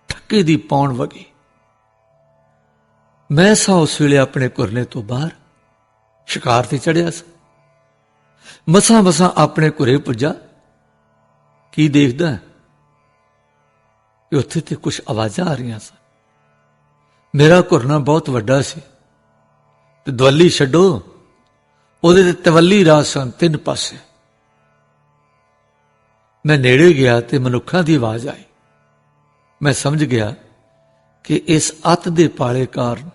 Speaker 1: ਠੱਕੇ ਦੀ ਪੌਣ ਵਗੀ। ਮੈਂ ਸਾਂ ਉਸ ਵੇਲੇ ਆਪਣੇ ਕੁਰਨੇ ਤੋਂ ਬਾਹਰ ਸ਼ਿਕਾਰ ਤੇ ਚੜਿਆ ਸੀ। ਮਸਾਂ ਮਸਾਂ ਆਪਣੇ ਘੁਰੇ ਪੁੱਜਾ। ਕੀ ਦੇਖਦਾ ਕਿ ਉੱਥੇ ਤੇ ਕੁਝ ਆਵਾਜ਼ਾਂ ਆ ਰਹੀਆਂ ਸਨ। ਮੇਰਾ ਘੁਰਨਾ ਬਹੁਤ ਵੱਡਾ ਸੀ ਤੇ ਦਵੱਲੀ ਛੱਡੋ, ਉਹਦੇ ਤੇ ਤਵੱਲੀ ਰਾਹ ਸਨ ਤਿੰਨ ਪਾਸੇ। ਮੈਂ ਨੇੜੇ ਗਿਆ ਤੇ ਮਨੁੱਖਾਂ ਦੀ ਆਵਾਜ਼ ਆਈ। ਮੈਂ ਸਮਝ ਗਿਆ ਕਿ ਇਸ ਅੱਤ ਦੇ ਪਾਲੇ ਕਾਰਨ,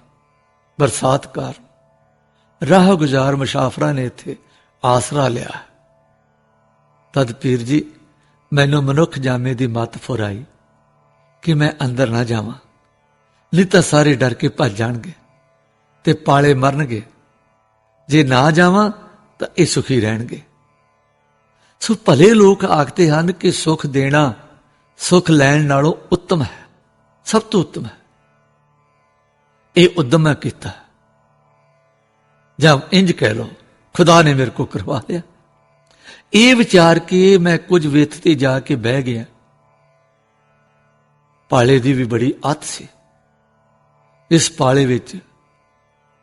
Speaker 1: ਬਰਸਾਤ ਕਾਰਨ ਰਾਹ ਗੁਜ਼ਾਰ ਮੁਸਾਫਰਾਂ ਨੇ ਇੱਥੇ ਆਸਰਾ ਲਿਆ। ਤਦ ਪੀਰ ਜੀ ਮੈਨੂੰ ਮਨੁੱਖ ਜਾਮੇ ਦੀ ਮੱਤ ਫੁਰਾਈ कि मैं अंदर ना जावां, नहीं तो सारे डर के भज जाणगे ते पाले मरनगे। जे ना जावां तो ये सुखी रहणगे। सो भले लोग आखते हैं कि सुख देना सुख लैण नालों उत्तम है, सब तो उत्तम है। ये उद्यम मैं किया, जब इंज कह लो खुदा ने मेरे को करवा लिया। ये विचार के मैं कुछ वेथते जाके बह गया। पाले की भी बड़ी आत सी। इस पाले विच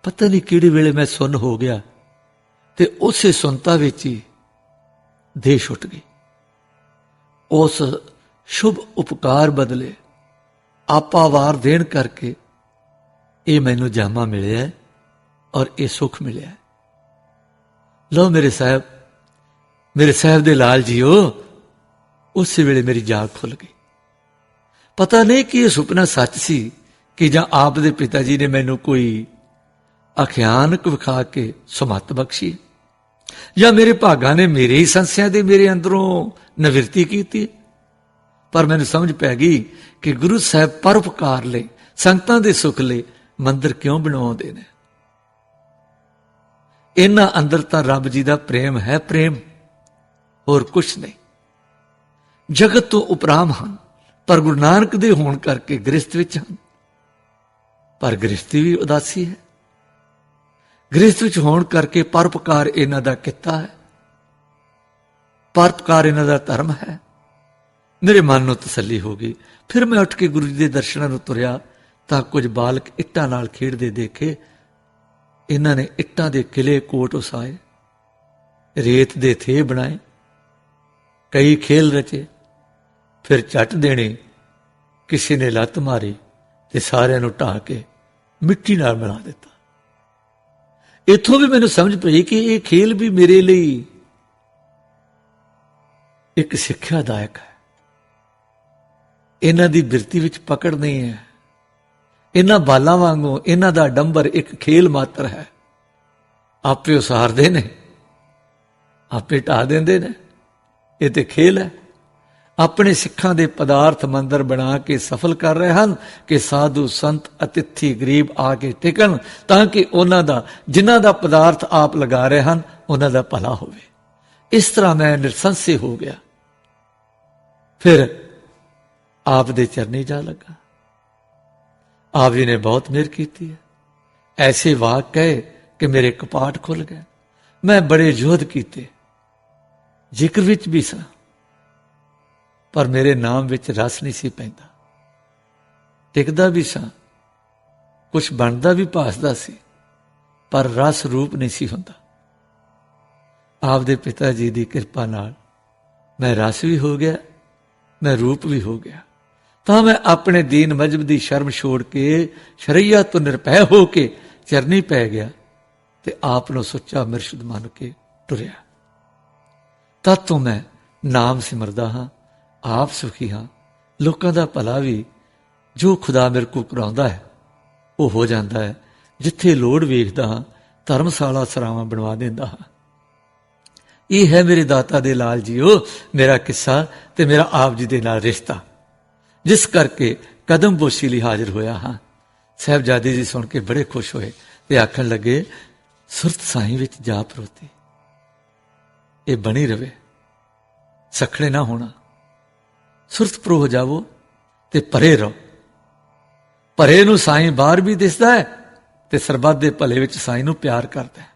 Speaker 1: पता नहीं किहड़े वेले मैं सुन हो गया ते उसे सुनता विच ही देह छुट गई। उस शुभ उपकार बदले आपावार देण करके ये मैनू जामा मिले है और ये सुख मिले है। लो मेरे साहब दे लाल जीओ, उस वेले मेरी जाग खुल गई। पता नहीं कि यह सुपना सच सी कि जां आप दे पिता जी ने मैनू कोई अखियानक विखा के सुमत बख्शी, या मेरे भागा ने मेरे ही संस्या दे मेरे अंदरों निवृत्ति की। पर मैनू समझ पै गई कि गुरु साहब परोपकार ले, संगतां दे सुख ले मंदिर क्यों बनवाउंदे ने। इन्हां अंदर तां रब जी दा प्रेम है, प्रेम होर कुछ नहीं। जगत तो उपराम हन, पर गुरु नानक दे होण करके गृहस्थ विच हन। पर गृहस्थी भी उदासी है। गृहस्थ विच होण करके परोपकार इन्हां दा कित्ता है, परोपकार इन्हां दा धर्म है। मेरे मन नूं तसल्ली हो गई। फिर मैं उठ के गुरु जी दे दर्शनां नूं तुरिया तां कुछ बालक इट्टां नाल खेडदे देखे। इन्हां ने इट्टां दे किले कोट उसाए, रेत दे थे बनाए, कई खेल रचे। फिर झट देने किसी ने लत मारी ते सारिਆਂ ਨੂੰ ਢਾ के मिट्टी नाल मिला दिता। इथों भी मैनूं समझ पई कि यह खेल भी मेरे लिए एक सिक्ख्यादायक है। इन्हां दी बिरती विच पकड़ नहीं है। इन्हां बालां वांगू इन्हां दा डंबर एक खेल मात्र है। आपे उसारदे ने, आपे ढा देंदे ने। ये ते खेल है। अपने सिखां दे पदार्थ मंदिर बना के सफल कर रहे हैं कि साधु संत अतिथि गरीब आके टिकन, ताकि उन्हां दा जिन्हां दा पदार्थ आप लगा रहे हैं उन्हां दा भला होवे। इस तरह मैं निरसंशय हो गया। फिर आप दे चरनी जा लगा। आप जी ने बहुत मेहर की है। ऐसे वाक कहे कि मेरे कपाट खुल गए। मैं बड़े युद्ध किए, जिक्र विच भी सा, पर मेरे नाम विच रस नहीं सी पैंदा। टिकदा भी सा, कुछ बनदा भी भासदा सी, पर रस रूप नहीं सी हुंदा। आप दे पिता जी की कृपा नाल मैं रस भी हो गया, मैं रूप भी हो गया। तो मैं अपने दीन मजहब की शर्म छोड़ के शरैया तो निरभय हो के चरनी पै गया ते आप नो सुच्चा मिरशद मन के टुरिया। तद तो मैं नाम सिमरदा हाँ, आप सुखी हाँ। लोगों का भला भी जो खुदा मेरे को कराउंदा है वो हो जाता है। जिथे लोड़ वेखदा हाँ धर्मशाला सरावां बनवा देंदा हाँ। ये है मेरे दाता दे लाल जीओ मेरा किस्सा ते मेरा आप जी दे नाल रिश्ता, जिस करके कदम बोशी लई हाजिर होया हाँ। साहिबजादे जी सुन के बड़े खुश होए ते आखण लगे सुरत साईं विच जा परोती, ये बनी रवे, सखड़े ना होना। सुरत प्रो हो जावो ते परे रहो। परे नूं साईं बाहर भी दिसदा है ते सरबत दे भले विच साईं नूं प्यार करदा है।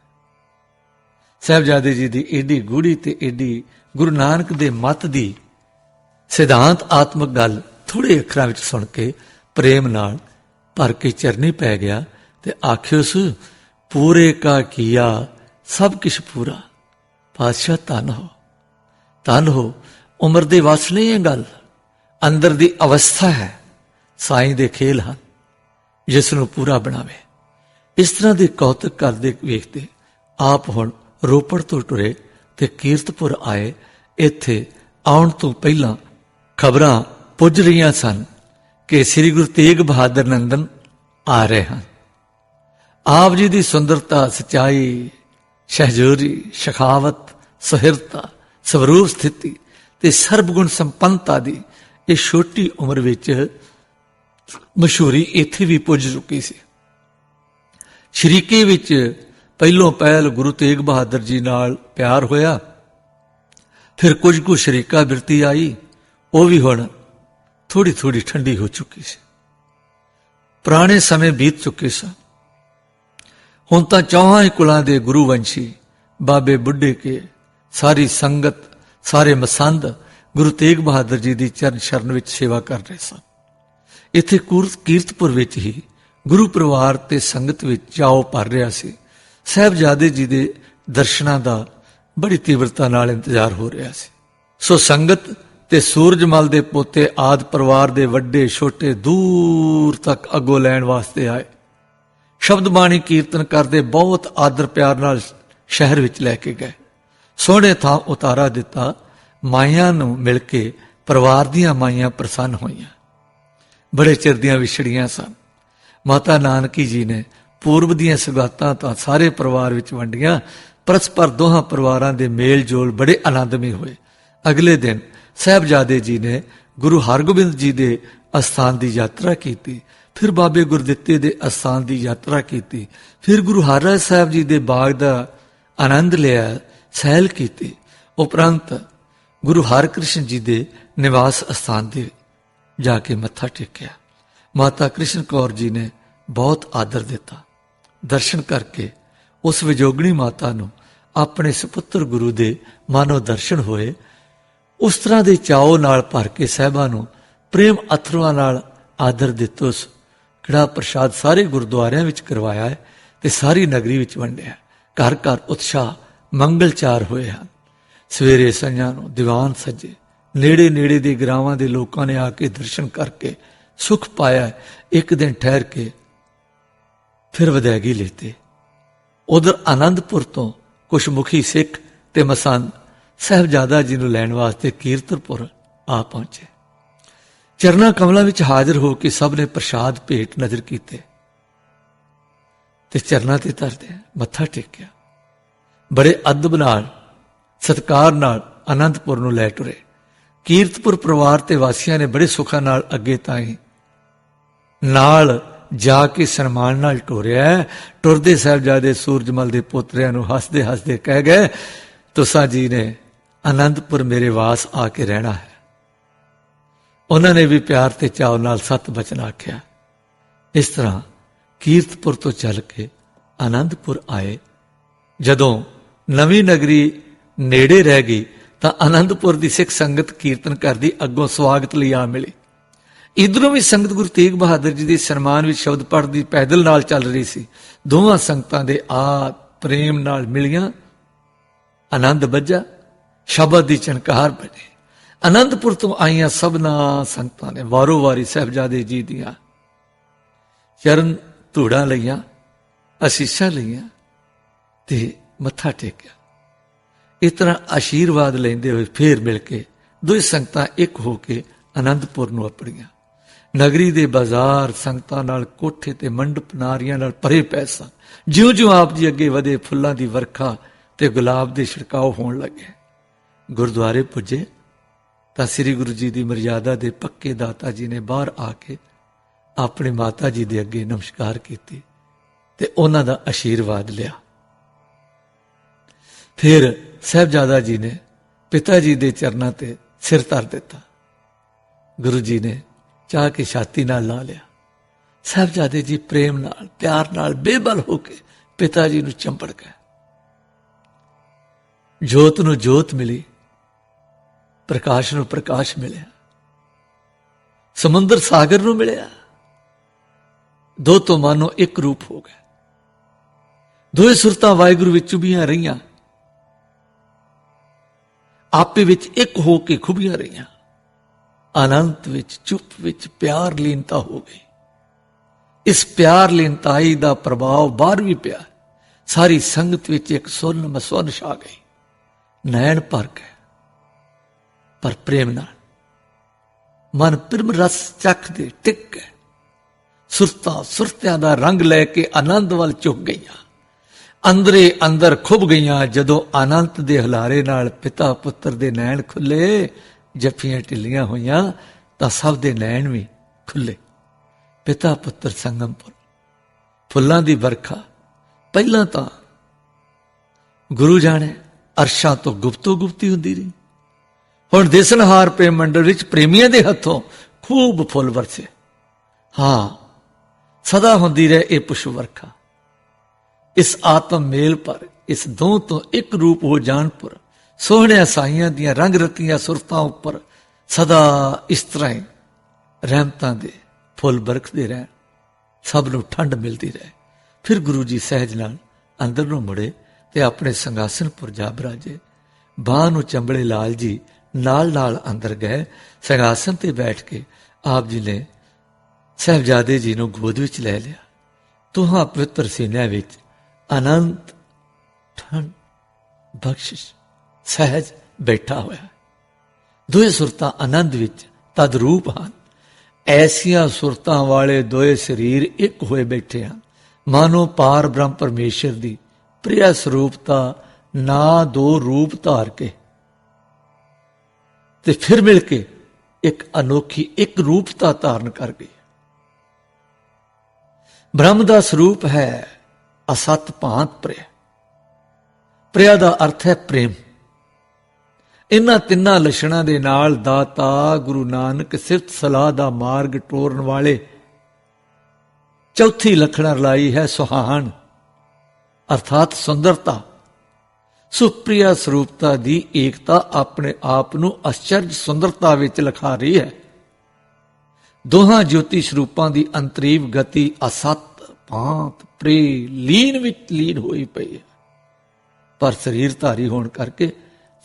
Speaker 1: साहिबजादे जी दी एडी गूढ़ी ते एडी गुरु नानक दे मत दी सिद्धांत आत्मक गल थोड़े अखरां विच सुन के प्रेम नाल भर के चरनी पै गया ते आखियोस पूरे का किया सब किश पूरा। पातशाह धन हो उम्र दे वस नहीं है गल, अंदर दी अवस्था है। साईं दे खेल हैं जिसनों पूरा बनावे। इस तरह के कौतक करते वेखते आप हुण रोपड़ तो टुरे ते कीरतपुर आए। इत्थे आउण तो पहला खबरां पुज रही सन कि श्री गुरु तेग बहादुर नंदन आ रहे हैं। आप जी की सुंदरता, सच्चाई, शहजोरी, शखावत, सुहिरता, स्वरूप स्थिति ते सर्वगुण संपन्नता दी इस छोटी उम्र विच ਮਸ਼ਹੂਰੀ ਇੱਥੇ ਵੀ ਪੁੱਜ ਚੁੱਕੀ ਸੀ। ਸ਼ਰੀਕੇ ਵਿੱਚ ਪਹਿਲੋਂ ਪਹਿਲ ਗੁਰੂ ਤੇਗ ਬਹਾਦਰ ਜੀ ਨਾਲ ਪਿਆਰ ਹੋਇਆ, ਫਿਰ ਕੁਝ ਕੁ ਸ਼ਰੀਕਾ ਬਿਰਤੀ ਆਈ, ਉਹ ਵੀ ਹੁਣ ਥੋੜੀ ਥੋੜੀ ਠੰਡੀ ਹੋ ਚੁੱਕੀ ਸੀ। ਪੁਰਾਣੇ ਸਮੇਂ ਬੀਤ ਚੁੱਕੇ ਸਨ। ਹੁਣ ਤਾਂ ਚੌਹਾਂ ਹੀ ਕੁਲਾਂ ਦੇ ਗੁਰੂ ਵੰਸ਼ੀ ਬਾਬੇ ਬੁੱਢੇ ਕੇ ਸਾਰੀ ਸੰਗਤ, ਸਾਰੇ ਮਸੰਦ ਗੁਰੂ ਤੇਗ ਬਹਾਦਰ ਜੀ ਦੀ ਚਰਨ ਸ਼ਰਨ ਵਿੱਚ ਸੇਵਾ ਕਰ ਰਹੇ ਸਨ। ਇੱਥੇ ਕੀਰਤਪੁਰ ਵਿੱਚ ਹੀ ਗੁਰੂ ਪਰਿਵਾਰ ਤੇ ਸੰਗਤ ਵਿੱਚ ਚਾਉ ਭਰ ਰਿਹਾ ਸੀ। ਸਾਹਿਬਜ਼ਾਦੇ ਜੀ ਦੇ ਦਰਸ਼ਨਾਂ ਦਾ ਬੜੀ ਤੀਬਰਤਾ ਨਾਲ ਇੰਤਜ਼ਾਰ ਹੋ ਰਿਹਾ ਸੀ। ਸੋ ਸੰਗਤ ਤੇ ਸੂਰਜਮਲ ਦੇ ਪੋਤੇ ਆਦਿ ਪਰਿਵਾਰ ਦੇ ਵੱਡੇ ਛੋਟੇ ਦੂਰ ਤੱਕ ਅੱਗੋਂ ਲੈਣ ਵਾਸਤੇ ਆਏ। ਸ਼ਬਦ ਬਾਣੀ ਕੀਰਤਨ ਕਰਦੇ ਬਹੁਤ ਆਦਰ ਪਿਆਰ ਨਾਲ ਸ਼ਹਿਰ ਵਿੱਚ ਲੈ ਕੇ ਗਏ। ਸੋਹਣੇ ਥਾਂ ਉਤਾਰਾ ਦਿੱਤਾ। ਮਾਈਆਂ ਨੂੰ ਮਿਲ ਕੇ ਪਰਿਵਾਰ ਦੀਆਂ ਮਾਈਆਂ ਪ੍ਰਸੰਨ ਹੋਈਆਂ। ਬੜੇ ਚਿਰ ਦੀਆਂ ਵਿਛੜੀਆਂ ਸਨ। ਮਾਤਾ ਨਾਨਕੀ ਜੀ ਨੇ ਪੂਰਬ ਦੀਆਂ ਸੁਗਾਤਾਂ ਤਾਂ ਸਾਰੇ ਪਰਿਵਾਰ ਵਿੱਚ ਵੰਡੀਆਂ। ਪਰਸਪਰ ਦੋਹਾਂ ਪਰਿਵਾਰਾਂ ਦੇ ਮੇਲ ਜੋਲ ਬੜੇ ਆਨੰਦਮਈ ਹੋਏ। ਅਗਲੇ ਦਿਨ ਸਾਹਿਬਜ਼ਾਦੇ ਜੀ ਨੇ ਗੁਰੂ ਹਰਗੋਬਿੰਦ ਜੀ ਦੇ ਅਸਥਾਨ ਦੀ ਯਾਤਰਾ ਕੀਤੀ, ਫਿਰ ਬਾਬੇ ਗੁਰਦਿੱਤੇ ਦੇ ਅਸਥਾਨ ਦੀ ਯਾਤਰਾ ਕੀਤੀ, ਫਿਰ ਗੁਰੂ ਹਰਿਰਾਏ ਸਾਹਿਬ ਜੀ ਦੇ ਬਾਗ ਦਾ ਆਨੰਦ ਲਿਆ, ਸੈਲ ਕੀਤੀ। ਉਪਰੰਤ ਗੁਰੂ ਹਰਕ੍ਰਿਸ਼ਨ ਜੀ ਦੇ ਨਿਵਾਸ ਅਸਥਾਨ ਤੇ ਜਾ ਕੇ ਮੱਥਾ ਟੇਕਿਆ। ਮਾਤਾ ਕ੍ਰਿਸ਼ਨ ਕੌਰ ਜੀ ਨੇ ਬਹੁਤ ਆਦਰ ਦਿੱਤਾ। ਦਰਸ਼ਨ ਕਰਕੇ ਉਸ ਵਿਜੋਗਣੀ ਮਾਤਾ ਨੂੰ ਆਪਣੇ ਸੁਪੁੱਤਰ ਗੁਰੂ ਦੇ ਮਾਨੋ ਦਰਸ਼ਨ ਹੋਏ। ਉਸ ਤਰ੍ਹਾਂ ਦੇ ਚਾਉ ਨਾਲ ਭਰ ਕੇ ਸਾਹਿਬਾਂ ਨੂੰ ਪ੍ਰੇਮ ਅਥਰੂਆਂ ਨਾਲ ਆਦਰ ਦਿੱਤੋ। ਕੜਾ ਪ੍ਰਸ਼ਾਦ ਸਾਰੇ ਗੁਰਦੁਆਰਿਆਂ ਵਿੱਚ ਕਰਵਾਇਆ ਹੈ ਤੇ ਸਾਰੀ ਨਗਰੀ ਵਿੱਚ ਵੰਡਿਆ। ਘਰ ਘਰ ਉਤਸ਼ਾਹ ਮੰਗਲਚਾਰ ਹੋਏ ਹਨ। ਸਵੇਰੇ ਸੰਝਾਂ ਨੂੰ ਦੀਵਾਨ ਸੱਜੇ। ਨੇੜੇ ਨੇੜੇ ਦੇ ਗ੍ਰਾਵਾਂ ਦੇ ਲੋਕਾਂ ਨੇ ਆ ਕੇ ਦਰਸ਼ਨ ਕਰਕੇ ਸੁਖ ਪਾਇਆ। ਇੱਕ ਦਿਨ ਠਹਿਰ ਕੇ ਫਿਰ ਵਿਦਾਇਗੀ ਲੈਤੇ। ਉਧਰ ਆਨੰਦਪੁਰ ਤੋਂ ਕੁਛ ਮੁਖੀ ਸਿੱਖ ਤੇ ਮਸੰਦ ਸਾਹਿਬਜ਼ਾਦਾ ਜੀ ਨੂੰ ਲੈਣ ਵਾਸਤੇ ਕੀਰਤਪੁਰ ਆ ਪਹੁੰਚੇ। ਚਰਨਾਂ ਕਮਲਾਂ ਵਿੱਚ ਹਾਜ਼ਰ ਹੋ ਕੇ ਸਭ ਨੇ ਪ੍ਰਸ਼ਾਦ ਭੇਟ ਨਜ਼ਰ ਕੀਤੇ ਤੇ ਚਰਨਾਂ ਤੇ ਧਰਦੇ ਮੱਥਾ ਟੇਕਿਆ। ਬੜੇ ਅਦਬ ਨਾਲ ਸਤਿਕਾਰ ਨਾਲ ਆਨੰਦਪੁਰ ਨੂੰ ਲੈ ਟੁਰੇ। ਕੀਰਤਪੁਰ ਪਰਿਵਾਰ ਤੇ ਵਾਸੀਆਂ ਨੇ ਬੜੇ ਸੁੱਖਾਂ ਨਾਲ ਅੱਗੇ ਤਾਈਂ ਨਾਲ ਜਾ ਕੇ ਸਨਮਾਨ ਨਾਲ ਟੋਰਿਆ। ਟੁਰਦੇ ਸਾਹਿਬਜ਼ਾਦੇ ਸੂਰਜਮਲ ਦੇ ਪੋਤਰਿਆਂ ਨੂੰ ਹੱਸਦੇ ਹੱਸਦੇ ਕਹਿ ਗਏ, ਤੁਸਾਂ ਜੀ ਨੇ ਆਨੰਦਪੁਰ ਮੇਰੇ ਵਾਸ ਆ ਕੇ ਰਹਿਣਾ ਹੈ। ਉਹਨਾਂ ਨੇ ਵੀ ਪਿਆਰ ਤੇ ਚਾਅ ਨਾਲ ਸਤ ਬਚਨ ਆਖਿਆ। ਇਸ ਤਰ੍ਹਾਂ ਕੀਰਤਪੁਰ ਤੋਂ ਚੱਲ ਕੇ ਆਨੰਦਪੁਰ ਆਏ। ਜਦੋਂ ਨਵੀਂ ਨਗਰੀ ਨੇੜੇ ਰਹਿ ਗਈ ਤਾਂ ਆਨੰਦਪੁਰ ਦੀ ਸਿੱਖ ਸੰਗਤ ਕੀਰਤਨ ਕਰਦੀ ਅੱਗੋਂ ਸਵਾਗਤ ਲਈ ਆ ਮਿਲੀ। ਇਧਰੋਂ ਵੀ ਸੰਗਤ ਗੁਰੂ ਤੇਗ ਬਹਾਦਰ ਜੀ ਦੇ ਸਨਮਾਨ ਵਿੱਚ ਸ਼ਬਦ ਪੜ੍ਹਦੀ ਪੈਦਲ ਨਾਲ ਚੱਲ ਰਹੀ ਸੀ। ਦੋਵਾਂ ਸੰਗਤਾਂ ਦੇ ਆ ਪ੍ਰੇਮ ਨਾਲ ਮਿਲੀਆਂ। ਆਨੰਦ ਬੱਝਾ, ਸ਼ਬਦ ਦੀ ਚਣਕਾਰ ਬਣੇ। ਆਨੰਦਪੁਰ ਤੋਂ ਆਈਆਂ ਸਭਨਾਂ ਸੰਗਤਾਂ ਨੇ ਵਾਰੋ ਵਾਰੀ ਸਾਹਿਬਜ਼ਾਦੇ ਜੀ ਦੀਆਂ ਚਰਨ ਧੂੜਾਂ ਲਈਆਂ, ਅਸੀਸਾਂ ਲਈਆਂ ਤੇ ਮੱਥਾ ਟੇਕਿਆ। ਇਸ ਤਰ੍ਹਾਂ ਆਸ਼ੀਰਵਾਦ ਲੈਂਦੇ ਹੋਏ ਫੇਰ ਮਿਲ ਕੇ ਦੋਵੇਂ ਸੰਗਤਾਂ ਇੱਕ ਹੋ ਕੇ ਆਨੰਦਪੁਰ ਨੂੰ ਆਪਣੀਆਂ। ਨਗਰੀ ਦੇ ਬਾਜ਼ਾਰ ਸੰਗਤਾਂ ਨਾਲ, ਕੋਠੇ ਤੇ ਮੰਡਪ ਨਾਰੀਆਂ ਨਾਲ ਭਰੇ ਪਏ ਸਨ। ਜਿਉਂ-ਜਿਉਂ ਆਪ ਜੀ ਅੱਗੇ ਵਧੇ ਫੁੱਲਾਂ ਦੀ ਵਰਖਾ ਤੇ ਗੁਲਾਬ ਦੇ ਛਿੜਕਾਓ ਹੋਣ ਲੱਗੇ। ਗੁਰਦੁਆਰੇ ਪੁੱਜੇ ਤਾਂ ਸ੍ਰੀ ਗੁਰੂ ਜੀ ਦੀ ਮਰਜ਼ਾਦਾ ਦੇ ਪੱਕੇ ਦਾਤਾ ਜੀ ਨੇ ਬਾਹਰ ਆ ਕੇ ਆਪਣੇ ਮਾਤਾ ਜੀ ਦੇ ਅੱਗੇ ਨਮਸਕਾਰ ਕੀਤੀ ਤੇ ਉਹਨਾਂ ਦਾ ਆਸ਼ੀਰਵਾਦ ਲਿਆ। ਫਿਰ ਸਾਹਿਬਜ਼ਾਦਾ ਜੀ ਨੇ ਪਿਤਾ ਜੀ ਦੇ ਚਰਨਾਂ ਤੇ ਸਿਰ ਧਰ ਦਿੱਤਾ। ਗੁਰੂ ਜੀ ਨੇ ਚਾਹ ਕੇ ਛਾਤੀ ਨਾਲ ਲਾ ਲਿਆ। ਸਾਹਿਬਜ਼ਾਦੇ ਜੀ ਪ੍ਰੇਮ ਨਾਲ, ਪਿਆਰ ਨਾਲ ਬੇਬਲ ਹੋ ਕੇ ਪਿਤਾ ਜੀ ਨੂੰ ਚੰਬੜ ਗਏ। ਜੋਤ ਨੂੰ ਜੋਤ ਮਿਲੀ, ਪ੍ਰਕਾਸ਼ ਨੂੰ ਪ੍ਰਕਾਸ਼ ਮਿਲਿਆ, ਸਮੁੰਦਰ ਸਾਗਰ ਨੂੰ ਮਿਲਿਆ। ਦੋ ਤੋਂ ਮਾਨੋ ਇੱਕ ਰੂਪ ਹੋ ਗਏ। ਦੋਏ ਸੁਰਤਾਂ ਵਾਹਿਗੁਰੂ ਵਿੱਚ ਚੁਭੀਆਂ ਰਹੀਆਂ, ਆਪੇ ਵਿੱਚ ਇੱਕ ਹੋ ਕੇ ਖੁੱਭੀਆਂ ਰਹੀਆਂ। ਅਨੰਤ ਵਿੱਚ, ਚੁੱਪ ਵਿੱਚ ਪਿਆਰ ਲੀਨਤਾ ਹੋ ਗਈ। ਇਸ ਪਿਆਰ ਲੀਨਤਾਈ ਦਾ ਪ੍ਰਭਾਵ ਬਾਹਰ ਵੀ ਪਿਆ। ਸਾਰੀ ਸੰਗਤ ਵਿੱਚ ਇੱਕ ਸੁੰਨ ਮਸਵਨ ਛਾ ਗਈ। ਨੈਣ ਭਰ ਗਏ ਪਰ ਪ੍ਰੇਮ ਨਾਲ। ਮਨ ਪ੍ਰੇਮ ਰਸ ਚੱਖਦੇ ਟਿਕ ਗਏ। ਸੁਰਤਾਂ ਸੁਰਤਿਆਂ ਦਾ ਰੰਗ ਲੈ ਕੇ ਆਨੰਦ ਵੱਲ ਝੁਕ ਗਈਆਂ। ਅੰਦਰੇ ਅੰਦਰ ਖੁੱਭ ਗਈਆਂ। ਜਦੋਂ ਆਨੰਦ ਦੇ ਹੁਲਾਰੇ ਨਾਲ ਪਿਤਾ ਪੁੱਤਰ ਦੇ ਨੈਣ ਖੁੱਲੇ, ਜੱਫੀਆਂ ਢਿੱਲੀਆਂ ਹੋਈਆਂ ਤਾਂ ਸਭ ਦੇ ਨੈਣ ਵੀ ਖੁੱਲੇ। पिता पुत्र संगमपुर, फुल्लां दी बरखा। पहलां तां गुरु जाने अरशां तो गुप्तो गुप्ती हुंदी रही, हुण दिसनहार प्रेम मंडल विच प्रेमियां दे हत्थों खूब फुल वरसे। हाँ, सदा हुंदी रहे ये पुष्प वर्खा। इस आत्म मेल पर, इस दो तो एक रूप हो जान पर, सोहणिया साइयां दियां रंग रतीयां सुरतां उपर सदा इस तरह ही रहमतां दे फुल बरखदे रहन, सब नूं ठंड मिलती रहे। फिर गुरु जी सहज नाल अंदर नूं मुड़े ते अपने संघासन पर जा बराजे। बांह नूं चंबड़े लाल जी नाल नाल अंदर गए। संघासन ते बैठ के आप जी ने साहिबजादे जी नूं गोद विच लै लिया। तुहां पवित्र सीनिਆਂ विच अनंत ठंड बख्शिश सहज बैठा होया। दोए सुरतां आनंद विच तदरूप हैं। ऐसिया सुरतां वाले दोए शरीर एक होए बैठे हैं, मानो पार ब्रह्म परमेश्वर दी प्रिय स्वरूपता ना दो रूप धार के ते फिर मिल के एक अनोखी एक रूपता धारण कर गई। ब्रह्म का स्वरूप है असत भांत प्रिय। प्रिया का अर्थ है प्रेम। इन्हां तिन्नां लक्षणां दे नाल दाता गुरु नानक सिफत सलाह दा मार्ग टोरन वाले चौथी लक्षण रलाई है सुहान, अर्थात सुंदरता। सुप्रिया स्वरूपता दी एकता अपने आप नूं आश्चर्य सुंदरता विच लिखा रही है। दोहां ज्योति स्वरूपां दी अंतरीव गति असत भांत प्रे लीन विच लीन होई पई है, पर शरीरधारी होण करके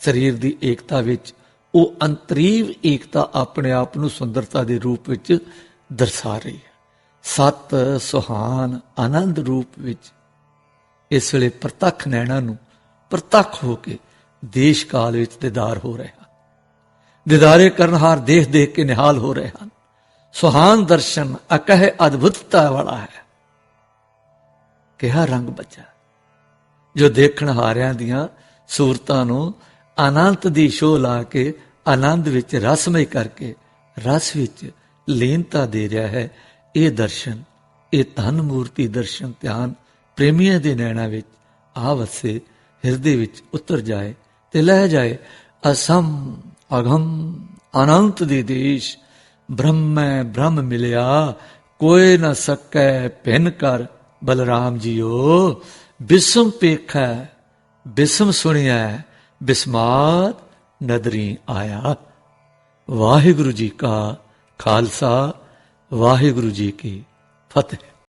Speaker 1: शरीर की एकता विच वो अंतरीव एकता अपने आप नूं सुंदरता के रूप विच दर्शा रही है। सत सुहान आनंद रूप विच इस वेले प्रतख नैणा नूं प्रतख होके देश काल विच दीदार हो रहे हैं। दीदारे करनहार देख देख के निहाल हो रहे हैं। सुहान दर्शन अकह अद्भुतता वाला है। किहा रंग बचा जो देखण हारियां दियां सूरतां नूं आनंद दी शोह ला के आनंद विच रसमय करके रस विच लीनता दे रहा है। ये दर्शन, ये धन मूर्ति दर्शन ध्यान प्रेमियों के नैणा विच आ वसे, हिरदे विच उतर जाए ते लह जाए। असम अगम अनंत दे देश, ब्रह्म ब्रह्म मिलिया कोई न सकै भिन्न कर। बलराम जीओ बिस्म पेखै बिस्म सुनिया बिस्मात नदरी आया। वाहिगुरु जी का खालसा, वाहिगुरु जी की फतेह।